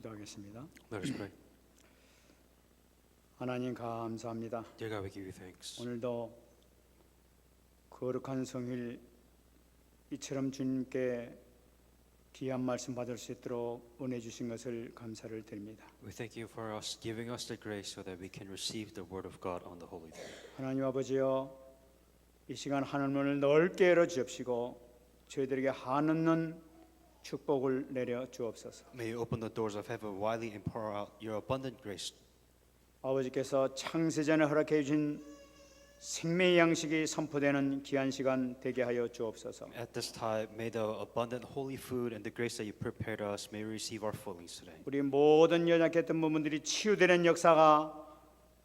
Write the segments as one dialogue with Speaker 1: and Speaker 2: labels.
Speaker 1: 기도하겠습니다.
Speaker 2: Let us pray.
Speaker 1: 하나님 감사합니다.
Speaker 2: Dear God, we give you thanks.
Speaker 1: 오늘도 거룩한 성일 이처럼 주님께 귀한 말씀 받을 수 있도록 은혜 주신 것을 감사를 드립니다.
Speaker 2: We thank you for us giving us the grace so that we can receive the word of God on the holy day.
Speaker 1: 하나님 아버지여, 이 시간 하늘문을 넓게 열어 주옵시고 저희들에게 한없는 축복을 내려 주옵소서.
Speaker 2: May you open the doors of heaven widely and pour out your abundant grace.
Speaker 1: 아버지께서 창세전에 허락해 주신 생명의 양식이 선포되는 귀한 시간 되게 하여 주옵소서.
Speaker 2: At this time, may the abundant holy food and the grace that you prepared us may we receive our fillings today.
Speaker 1: 우리 모든 연약했던 부분들이 치유되는 역사가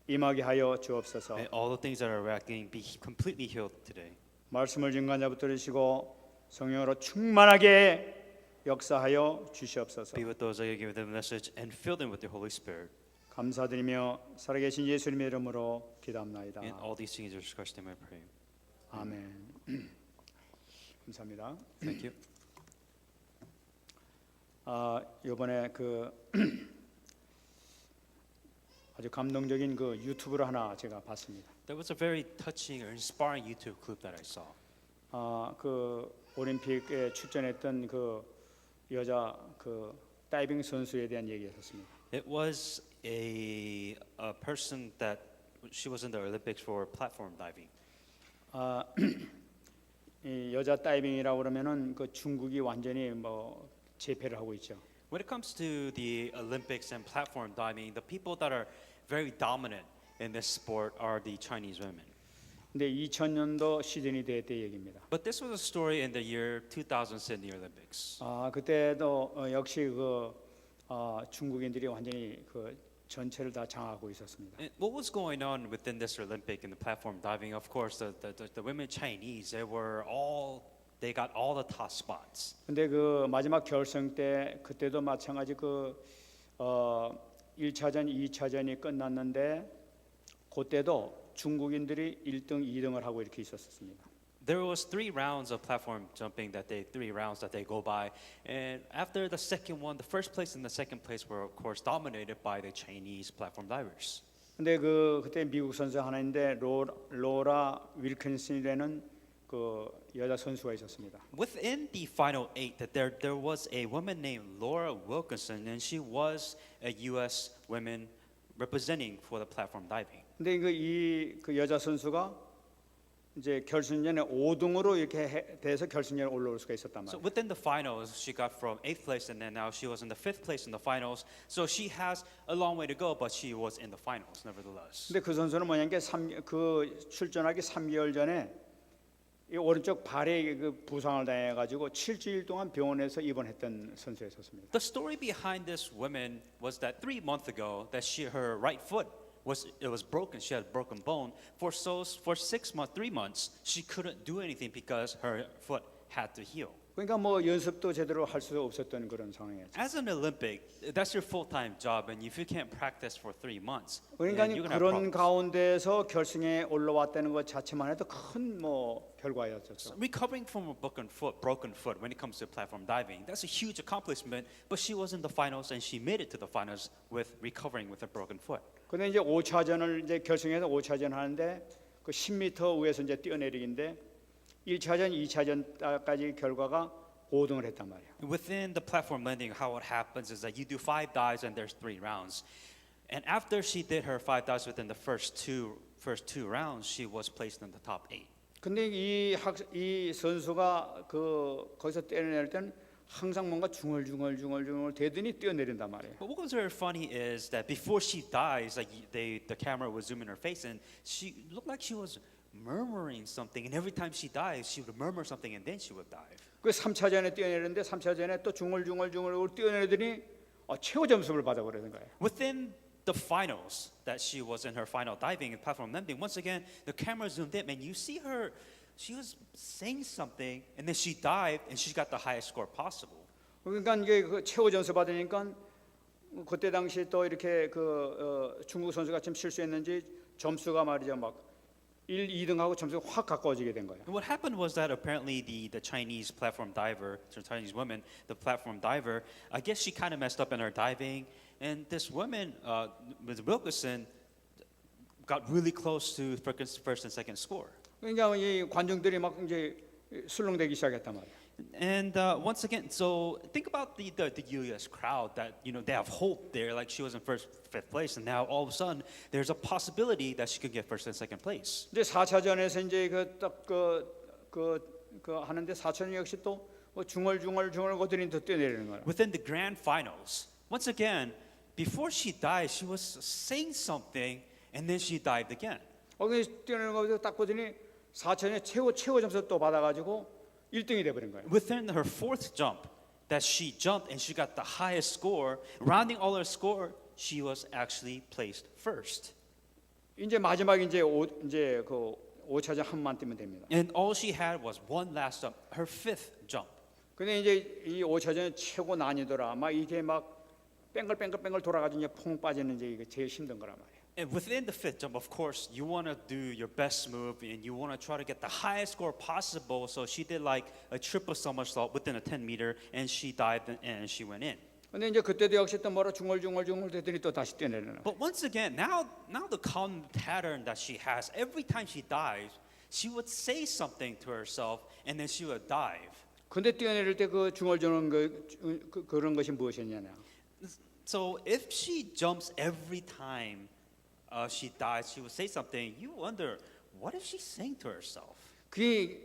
Speaker 1: 임하게 하여 주옵소서.
Speaker 2: May all the things that are lacking be completely healed today.
Speaker 1: 말씀을 증거자 붙들으시고 성령으로 충만하게 역사하여 주시옵소서.
Speaker 2: Be with those that you give them the message and fill them with the Holy Spirit.
Speaker 1: 감사드리며 살아계신 예수님의 이름으로 기도합나이다.
Speaker 2: In all these things, in Jesus Christ's name I pray.
Speaker 1: 아멘. 감사합니다.
Speaker 2: Thank you.
Speaker 1: 이번에 그 아주 감동적인 그 유튜브를 하나 제가 봤습니다.
Speaker 2: That was a very touching or inspiring YouTube clip that I saw.
Speaker 1: 그 올림픽에 출전했던 그 여자 그 다이빙 선수에 대한 얘기였습니다.
Speaker 2: It was a person that she was in the Olympics for platform diving.
Speaker 1: 이 여자 다이빙이라고 그러면은 그 중국이 완전히 뭐 제패를 하고 있죠.
Speaker 2: When it comes to the Olympics and platform diving, the people that are very dominant in this sport are the Chinese women.
Speaker 1: 근데 2000년도 시즌이 될 때 얘기입니다.
Speaker 2: But this was a story in the year 2000 Sydney Olympics.
Speaker 1: 그때도 역시 그 중국인들이 완전히 그 전체를 다 장악하고 있었습니다.
Speaker 2: And what was going on within this Olympic in the platform diving? Of course, the women Chinese, they got all the top spots.
Speaker 1: 근데 그 마지막 결승 때 그때도 마찬가지 그 1차전, 2차전이 끝났는데 그때도 중국인들이 1등, 2등을 하고 이렇게 있었습니다.
Speaker 2: There was 3 rounds of platform jumping three rounds that they go by, and after the second one, the first place and the second place were of course dominated by the Chinese platform divers.
Speaker 1: 근데 그때 미국 선수 하나인데 로라 윌킨슨이라는 그 여자 선수가 있었습니다.
Speaker 2: Within the final 8, that there was a woman named Laura Wilkinson, and she was a U.S. woman representing for the platform diving.
Speaker 1: 근데 그 여자 선수가 이제 결승전에 5등으로 이렇게 돼서 결승전에 올라올 수가 있었단
Speaker 2: So
Speaker 1: 말이에요.
Speaker 2: within the finals, she got from 8th place, and then now she was in the 5th place in the finals. So she has a long way to go, but she was in the finals nevertheless.
Speaker 1: 근데 그 선수는 뭐냐면 그 출전하기 3개월 전에 이 오른쪽 발에 그 부상을 당해가지고 7주일 동안 병원에서 입원했던 선수였었습니다.
Speaker 2: The story behind this woman was that 3 months ago, that her right foot was broken. She had a broken bone. For 3 months, she couldn't do anything because her foot had to heal.
Speaker 1: 그러니까 뭐 연습도 제대로 할 수 없었던 그런 상황이었죠.
Speaker 2: As an Olympic, that's your full-time job, and if you can't practice for 3 months,
Speaker 1: 그러니까
Speaker 2: then you're gonna have
Speaker 1: 그런
Speaker 2: problems.
Speaker 1: 가운데서 결승에 올라왔다는 것 자체만 해도 큰 뭐 결과였었죠.
Speaker 2: Recovering from a broken foot when it comes to platform diving, that's a huge accomplishment. But she was in the finals, and she made it to the finals with recovering with a broken foot.
Speaker 1: 근데 이제 5차전을 이제 결승에서 5차전 하는데 그 10m 위에서 이제 뛰어내리기인데 1차전, 2차전까지 결과가 5등을 했단 말이에요.
Speaker 2: Within the platform landing, how it happens is that you do 5 dives and there's 3 rounds. And after she did her 5 dives within the first two rounds, she was placed in the top 8.
Speaker 1: 근데 이 선수가 그 거기서 뛰어내릴 때는 항상 뭔가 중얼중얼 대더니 뛰어내린단 말이에요.
Speaker 2: But what was very funny is that before she dies, like the camera would zoom in her face, and she looked like she was murmuring something. And every time she dives, she would murmur something, and then she would dive.
Speaker 1: 그 3차전에 뛰어내리는데 3차전에 또 중얼중얼 뛰어내리더니 최고 점수를 받아 버리는 거예요.
Speaker 2: Within the finals, that she was in her final diving and platform landing, once again the camera zoomed in, and you see her. She was saying something, and then she dived, and she got the highest score possible.
Speaker 1: 그러니까 이게 그 최고 점수 받으니까 그때 당시 또 이렇게 그 중국 선수가 좀 실수했는지 점수가 말이죠 막 1, 2등하고 점수가 확 가까워지게 된 거예요.
Speaker 2: And what happened was that apparently the Chinese platform diver, the Chinese woman, the platform diver, I guess she kind of messed up in her diving, and this woman, Ms. Wilkerson, got really close to first and second score.
Speaker 1: 그러니까 이 관중들이 막 이제 술렁대기 시작했단 말이에요.
Speaker 2: And once again, so think about the U.S. crowd that they have hope there, like she was in fifth place, and now all of a sudden there's a possibility that she could get first and second place.
Speaker 1: 이제 4차전에서 이제 그 하는데 4차전 역시 또 중얼중얼 거들이 더 뛰어내리는 거예요.
Speaker 2: Within the grand finals, once again, before she died, she was saying something, and then she dived again.
Speaker 1: 거기 뛰어내리는 거 딱 보더니 4차전에 최고 점수 또 받아가지고 1등이 돼버린 거예요.
Speaker 2: Within her fourth jump, that she jumped and she got the highest score, rounding all her score, she was actually placed first.
Speaker 1: 이제 마지막 이제 그 5차전 한 번만 뛰면 됩니다.
Speaker 2: And all she had was one last jump, her fifth jump.
Speaker 1: 근데 이제 이 5차전 최고 난이도라 막 이게 막 뺑글뺑글 돌아가지고 이제 퐁 빠지는 이제 이게 제일 힘든 거란 말이에요.
Speaker 2: And within the fifth jump, of course, you want to do your best move and you want to try to get the highest score possible. So she did like a triple somersault within a 10-meter, and she dived and she went in.
Speaker 1: 근데 이제 그때도 역시 또 뭐라 중얼 되더니 또 다시 뛰어내리는.
Speaker 2: But once again, now the common pattern that she has, every time she dives, she would say something to herself, and then she would dive.
Speaker 1: 근데 뛰어내릴 때 그 중얼주는 그런 것이 무엇이냐냐?
Speaker 2: So if she jumps every time she dies, she would say something. You wonder, what is she saying to herself?
Speaker 1: 그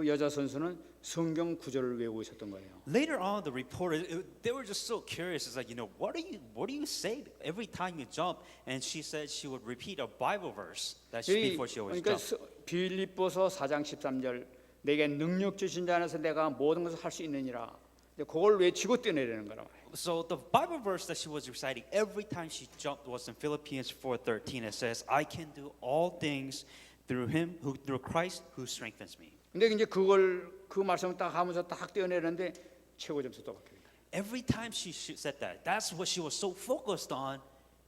Speaker 1: 여자 선수는 성경 구절을 외우고 있었던 거예요.
Speaker 2: Later on, the reporters they were just so curious. It's like, what do you say every time you jump? And she said she would repeat a Bible verse before she always
Speaker 1: 그러니까
Speaker 2: jumped.
Speaker 1: 빌립보서 4장 13절 내게 능력 주신 자 안에서 내가 모든 것을 할 수 있느니라. 그걸 외치고 뛰어내리는 거란 말이에요.
Speaker 2: So the Bible verse that she was reciting every time she jumped was in Philippians 4:13. It says, "I can do all things through Christ who strengthens me."
Speaker 1: 근데 이제 그 말씀을 딱 하면서 딱 뛰어내렸는데 최고 점수 또 받게 돼요.
Speaker 2: Every time she said that, that's what she was so focused on,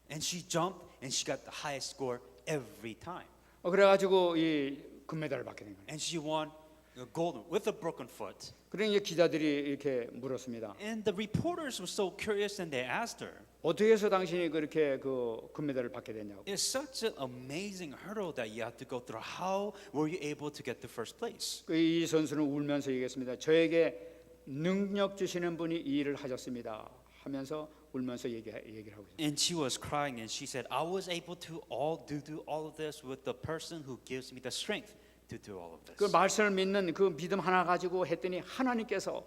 Speaker 2: and she jumped and she got the highest score every time.
Speaker 1: 그래가지고 이 금메달을 받게 된 거예요.
Speaker 2: And she won the gold with a broken foot.
Speaker 1: 그래 이제 기자들이 이렇게 물었습니다.
Speaker 2: And the reporters were so curious, and they asked her,
Speaker 1: 어떻게 해서 당신이 그렇게 그 금메달을 받게 됐냐고.
Speaker 2: "It's such an amazing hurdle that you have to go through. How were you able to get to first place?"
Speaker 1: 이 선수는 울면서 얘기했습니다. 저에게 능력 주시는 분이 이 일을 하셨습니다. 하면서 울면서 얘기를 하고 있어요.
Speaker 2: And she was crying, and she said, "I was able to do all of this with the person who gives me the strength to do all of this."
Speaker 1: 그 말씀을 믿는 그 믿음 하나 가지고 했더니 하나님께서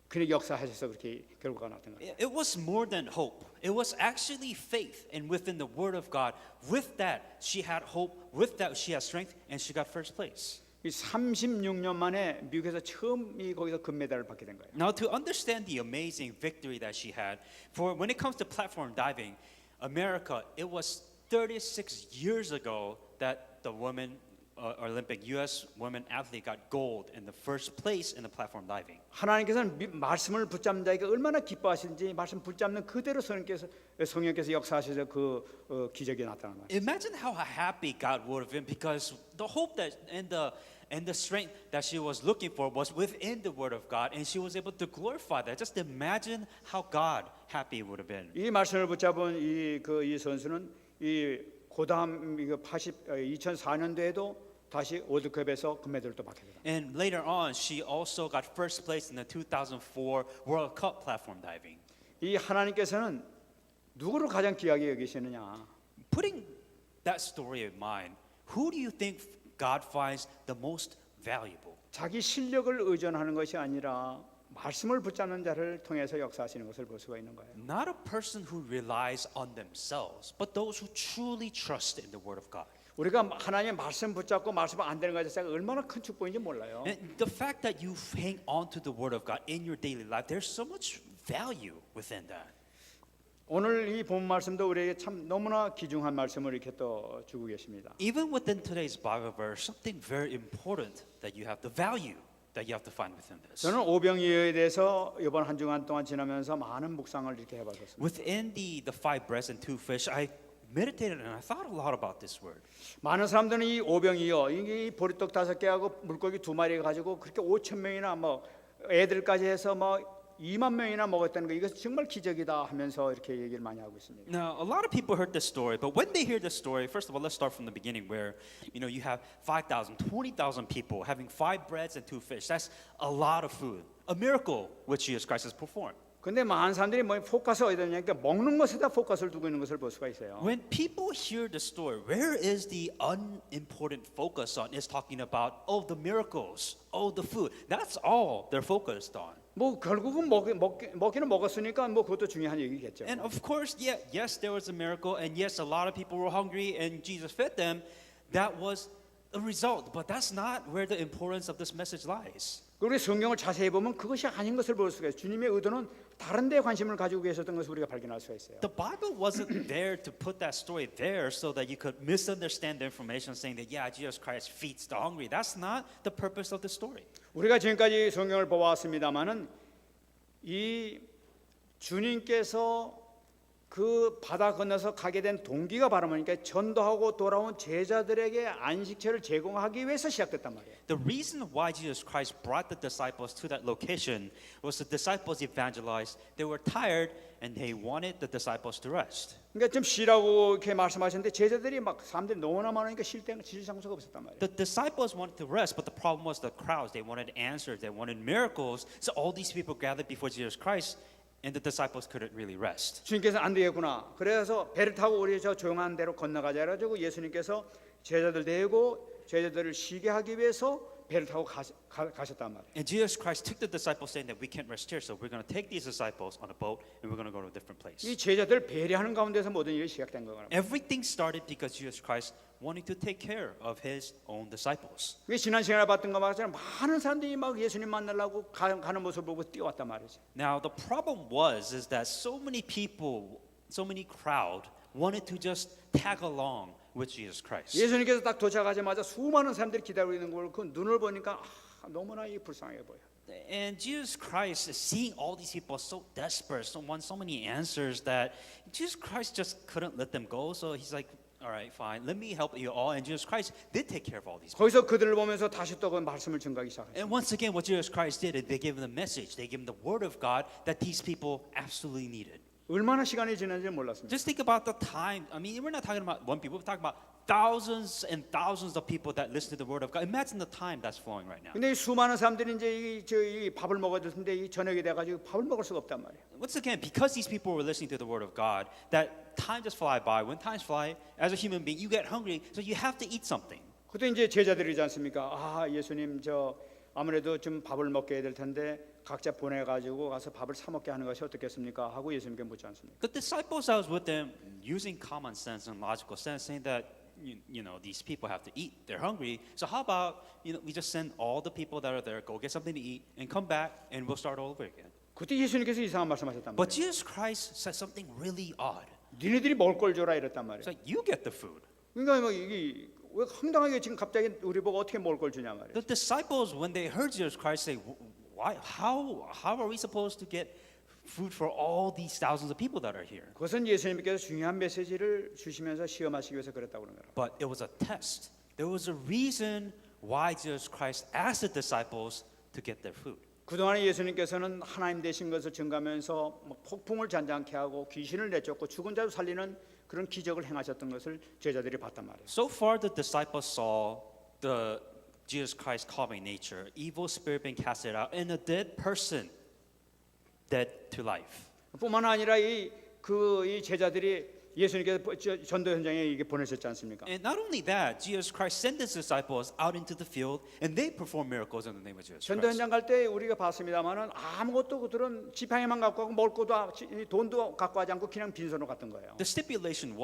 Speaker 1: 그냥 역사하셔서 그렇게 결과가 나타난 거예요.
Speaker 2: It was more than hope. It was actually faith, and within the Word of God, with that she had hope. With that she had strength, and she got first place.
Speaker 1: 이 36년 만에 미국에서 처음 거기서 금메달을 받게 된 거예요.
Speaker 2: Now, to understand the amazing victory that she had, for when it comes to platform diving, America, it was 36 years ago that the Olympic U.S. women athlete got gold in the first place in the platform diving.
Speaker 1: 하나님께서는 말씀을 붙잡는 자에게 얼마나 기뻐하시는지 말씀 붙잡는 그대로 성령께서 역사하셔서 그 기적이 나타난 거예요.
Speaker 2: Imagine how happy God would have been, because the hope that and the strength that she was looking for was within the Word of God, and she was able to glorify that. Just imagine how God happy would have been.
Speaker 1: 이 말씀을 붙잡은 이 선수는 이 고다음 2004년도에도 다시 월드컵에서 금메달을 또 받게 됩니다.
Speaker 2: And later on, she also got first place in the 2004 World Cup platform diving.
Speaker 1: 이 하나님께서는 누구를 가장 귀하게 여기시느냐?
Speaker 2: Putting that story in mind, who do you think God finds the most valuable?
Speaker 1: 자기 실력을 의존하는 것이 아니라 말씀을 붙잡는 자를 통해서 역사하시는 것을 볼 수가 있는 거예요.
Speaker 2: Not a person who relies on themselves, but those who truly trust in the Word of God.
Speaker 1: 우리가 하나님의 말씀 붙잡고 말씀 안 되는 것 자체가 얼마나 큰 축복인지 몰라요.
Speaker 2: And the fact that you hang on to the Word of God in your daily life, there's so much value within that.
Speaker 1: 오늘 이 본 말씀도 우리에게 참 너무나 귀중한 말씀을 이렇게 또 주고 계십니다.
Speaker 2: Even within today's Bible verse, something very important that you have, the value that you have to find within this.
Speaker 1: 저는 오병이어에 대해서 이번 한 주간 동안 지나면서 많은 묵상을 이렇게 해봤었습니다.
Speaker 2: Within the 5 breads and 2 fish, I meditated and I thought a lot about this word.
Speaker 1: 많은 사람들은 이 오병이어 이 보리떡 5개하고 물고기 2마리 가지고 그렇게 5천 명이나 뭐 애들까지 해서 뭐 2만 명이나 먹었다는 거 이것은 정말 기적이다 하면서 이렇게 얘기를 많이 하고 있습니다.
Speaker 2: Now, a lot of people heard this story, but when they hear this story, first of all, let's start from the beginning where, you have 5,000, 20,000 people having 5 breads and 2 fish. That's a lot of food. A miracle which Jesus Christ has performed.
Speaker 1: 근데 많은 사람들이 뭐 포커스 어디다 냐니까 먹는 것에다 포커스를 두고 있는 것을 볼 수가 있어요.
Speaker 2: When people hear the story, where is the unimportant focus on? Is talking about, the miracles, the food. That's all they're focused on.
Speaker 1: 뭐 결국은 먹기는 먹었으니까 뭐 그것도 중요한 얘기겠죠.
Speaker 2: And of course, yes, there was a miracle, and yes, a lot of people were hungry, and Jesus fed them. That was a result, but that's not where the importance of this message lies.
Speaker 1: 우리 성경을 자세히 보면 그것이 아닌 것을 볼 수가 있어요. 주님의 의도는 다른 데 관심을 가지고 계셨던 것을 우리가 발견할 수가 있어요.
Speaker 2: The Bible wasn't there to put that story there so that you could misunderstand the information saying that, Jesus Christ feeds the hungry. That's not the purpose of the story.
Speaker 1: 우리가 지금까지 성경을 보았습니다마는 이 주님께서 그 바다 건너서 가게 된 동기가 바로 뭐니까 전도하고 돌아온 제자들에게 안식처를 제공하기 위해서 시작됐단 말이에요.
Speaker 2: The reason why Jesus Christ brought the disciples to that location was the disciples evangelized. They were tired and they wanted the disciples to rest.
Speaker 1: 그러니까 좀 쉬라고 이렇게 말씀하셨는데 제자들이 막 사람들이 너무나 많으니까 쉴 장소가 없었단 말이에요.
Speaker 2: The disciples wanted to rest, but the problem was the crowds. They wanted answers, they wanted miracles. So all these people gathered before Jesus Christ, and the disciples couldn't really rest.
Speaker 1: 주님께서 안 되겠구나. 그래서 배를 타고 우리 저 조용한 데로 건너가자 해가지고 예수님께서 제자들 데리고 제자들을 쉬게 하기 위해서 배를 타고 가셨단 말이에요.
Speaker 2: And Jesus Christ took the disciples saying that we can't rest here, so we're going to take these disciples on a boat and we're going to go to a different place.
Speaker 1: 이 제자들 배려하는 가운데서 모든 일이 시작된 거거든요.
Speaker 2: Everything started because Jesus Christ wanted to take care of his own disciples.
Speaker 1: 지난 시간에 봤던 것처럼 많은 사람들이 막 예수님 만나려고 가는 모습을 보고 뛰어왔단 말이죠.
Speaker 2: Now the problem is that so many people, so many crowd wanted to just tag along with Jesus Christ.
Speaker 1: 예수님께서 딱 도착하자마자 수많은 사람들이 기다리고 있는 걸 그 눈을 보니까 너무나 불쌍해 보여.
Speaker 2: And Jesus Christ is seeing all these people so desperate, want so many answers that Jesus Christ just couldn't let them go. So he's like, all right, fine, let me help you all. And Jesus Christ did take care of all these people.
Speaker 1: 거기서 그들을 보면서 다시 또 그 말씀을 증가하기 시작했어요.
Speaker 2: And once again, what Jesus Christ did is they gave them the message, they gave them the word of God that these people absolutely needed.
Speaker 1: 얼마나 시간이 지났는지 몰랐습니다.
Speaker 2: Just think about the time. I mean, we're not talking about one people, we're talking about thousands and thousands of people that listen to the word of God. Imagine the time that's flowing right now.
Speaker 1: 근데 이 수많은 사람들이 이제 이 밥을 먹어야 되는데 이 저녁이 돼가지고 밥을 먹을 수가 없단 말이에요.
Speaker 2: Once again, because these people were listening to the word of God, that time just fly by. When times fly, as a human being, you get hungry, so you have to eat something.
Speaker 1: 그때 이제 제자들이지 않습니까? 예수님 아무래도 좀 밥을 먹게 해야 될 텐데 각자 보내가지고 가서 밥을 사 먹게 하는 것이 어떻겠습니까? 하고 예수님께 묻지 않습니까?
Speaker 2: The disciples that was with them, using common sense and logical sense, saying that these people have to eat. They're hungry. So how about we just send all the people that are there, go get something to eat, and come back, and we'll start all over again.
Speaker 1: 그때 예수님께서 이상한 말씀하셨단
Speaker 2: But
Speaker 1: 말이에요.
Speaker 2: Jesus Christ said something really odd.
Speaker 1: 니네들이 먹을 걸 줘라 이랬단
Speaker 2: It's
Speaker 1: 말이에요.
Speaker 2: like you get the food.
Speaker 1: 그러니까 뭐 이게 왜 황당하게 지금 갑자기 우리 보고 어떻게 먹을 걸 주냐 말이에요.
Speaker 2: The disciples, when they heard Jesus Christ say, "Why? How are we supposed to get food for all these thousands of people that are here?"
Speaker 1: 그것은 예수님께서 중요한 메시지를 주시면서 시험하시기 위해서 그랬다고 그러는 거예요.
Speaker 2: But it was a test. There was a reason why Jesus Christ asked the disciples to get their food.
Speaker 1: 그동안에 예수님께서는 하나님 되신 것을 증가하면서 폭풍을 잔잔케 하고 귀신을 내쫓고 죽은 자를 살리는 그런 기적을 행하셨던 것을 제자들이 봤단 말이에요.
Speaker 2: So far, the disciples saw the Jesus Christ calming nature, evil spirit being casted out, and a dead person dead to life.
Speaker 1: 뿐만 아니라 이 제자들이 예수님께서 전도 현장에 이게 보내셨지 않습니까?
Speaker 2: And not only that, Jesus Christ sent his disciples out into the field, and they performed miracles in the name of Jesus
Speaker 1: 전도
Speaker 2: Christ.
Speaker 1: 현장 갈 때 우리가 봤습니다만은 아무것도 그들은 지팡이만 갖고 가고 먹을 것도 돈도 갖고 가지 않고 그냥 빈손으로 갔던 거예요.
Speaker 2: The stipulation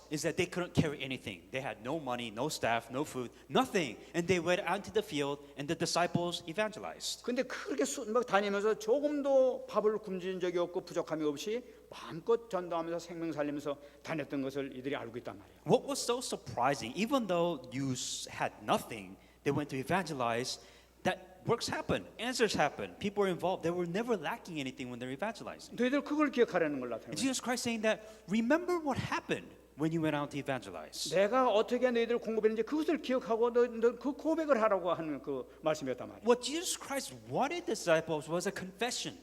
Speaker 2: is that they couldn't carry anything. They had no money, no staff, no food, nothing. And they went out to the field, and the disciples evangelized.
Speaker 1: 근데 그렇게 막 다니면서 조금도 밥을 굶진 적이 없고 부족함이 없이 마음껏 전도하면서 생명 살리면서 다녔던 것을 이들이 알고 있단 말이에요.
Speaker 2: What was so surprising, even though you had nothing, they went to evangelize, that works happen, answers happen, people were involved. They were never lacking anything when they're evangelizing.
Speaker 1: 너희들 그걸 기억하라는 걸
Speaker 2: And
Speaker 1: 나타내요.
Speaker 2: Jesus Christ saying that, remember what happened when you went out to evangelize?
Speaker 1: 내가 어떻게 너희들을 공급했는지 그것을 기억하고 너 그 고백을 하라고 하는 그 말씀이었단 말이에요.
Speaker 2: What Jesus Christ wanted the disciples was a confession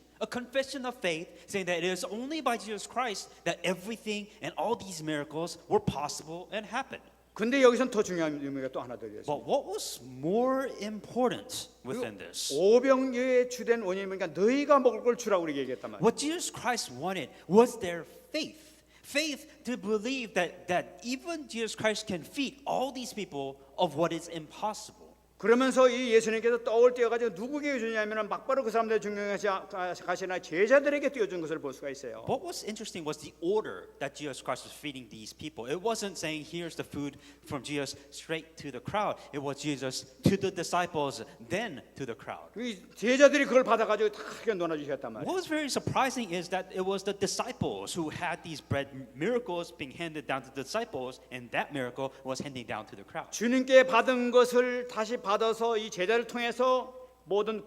Speaker 2: of faith, saying that it is only by Jesus Christ that everything and all these miracles were possible and happened.
Speaker 1: 근데 여기선 더 중요한 의미가 또 하나 더 있어요.
Speaker 2: But what was more important within this?
Speaker 1: 오병이어의 주된 원인이 뭐니까 너희가 먹을 걸 주라고 그렇게 얘기했단 말이에요.
Speaker 2: What Jesus Christ wanted was their faith. Faith to believe that even Jesus Christ can feed all these people of what is impossible.
Speaker 1: 그러면서 이 예수님께서 떡을 떼어가지고 누구에게 주냐면은 막바로 그 사람들 중경하시나 제자들에게 띄워준 것을 볼 수가 있어요.
Speaker 2: What was interesting was the order that Jesus Christ was feeding these people. It wasn't saying here's the food from Jesus straight to the crowd. It was Jesus to the disciples, then to the crowd.
Speaker 1: 이 제자들이 그걸 받아가지고 다 나눠주셨단 말이에요.
Speaker 2: What was very surprising is that it was the disciples who had these bread miracles being handed down to the disciples, and that miracle was handing down to the crowd.
Speaker 1: 주님께 받은 것을 다시 받아서 이 제자를 통해서 모든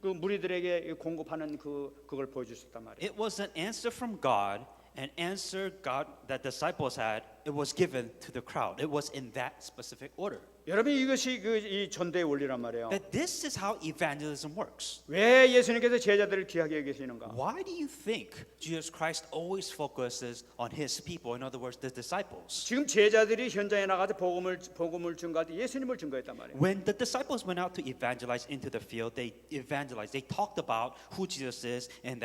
Speaker 1: 무리들에게 공급하는 그걸 보여주셨단 말이에요.
Speaker 2: It was an answer from God, an answer God that disciples had. It was given to the crowd. It was in that specific order.
Speaker 1: 여러분 이것이 이 전도의 원리란 말이에요.
Speaker 2: That this is how evangelism works.
Speaker 1: 왜 예수님께서 제자들을 귀하게 여기시는가?
Speaker 2: Why do you think Jesus Christ always focuses on his people? In other words, the disciples.
Speaker 1: 지금 제자들이 현장에 나가서 복음을 증거할 때 예수님을 증거했단 말이에요.
Speaker 2: When the disciples went out to evangelize into the field, they evangelized. They talked about who Jesus is and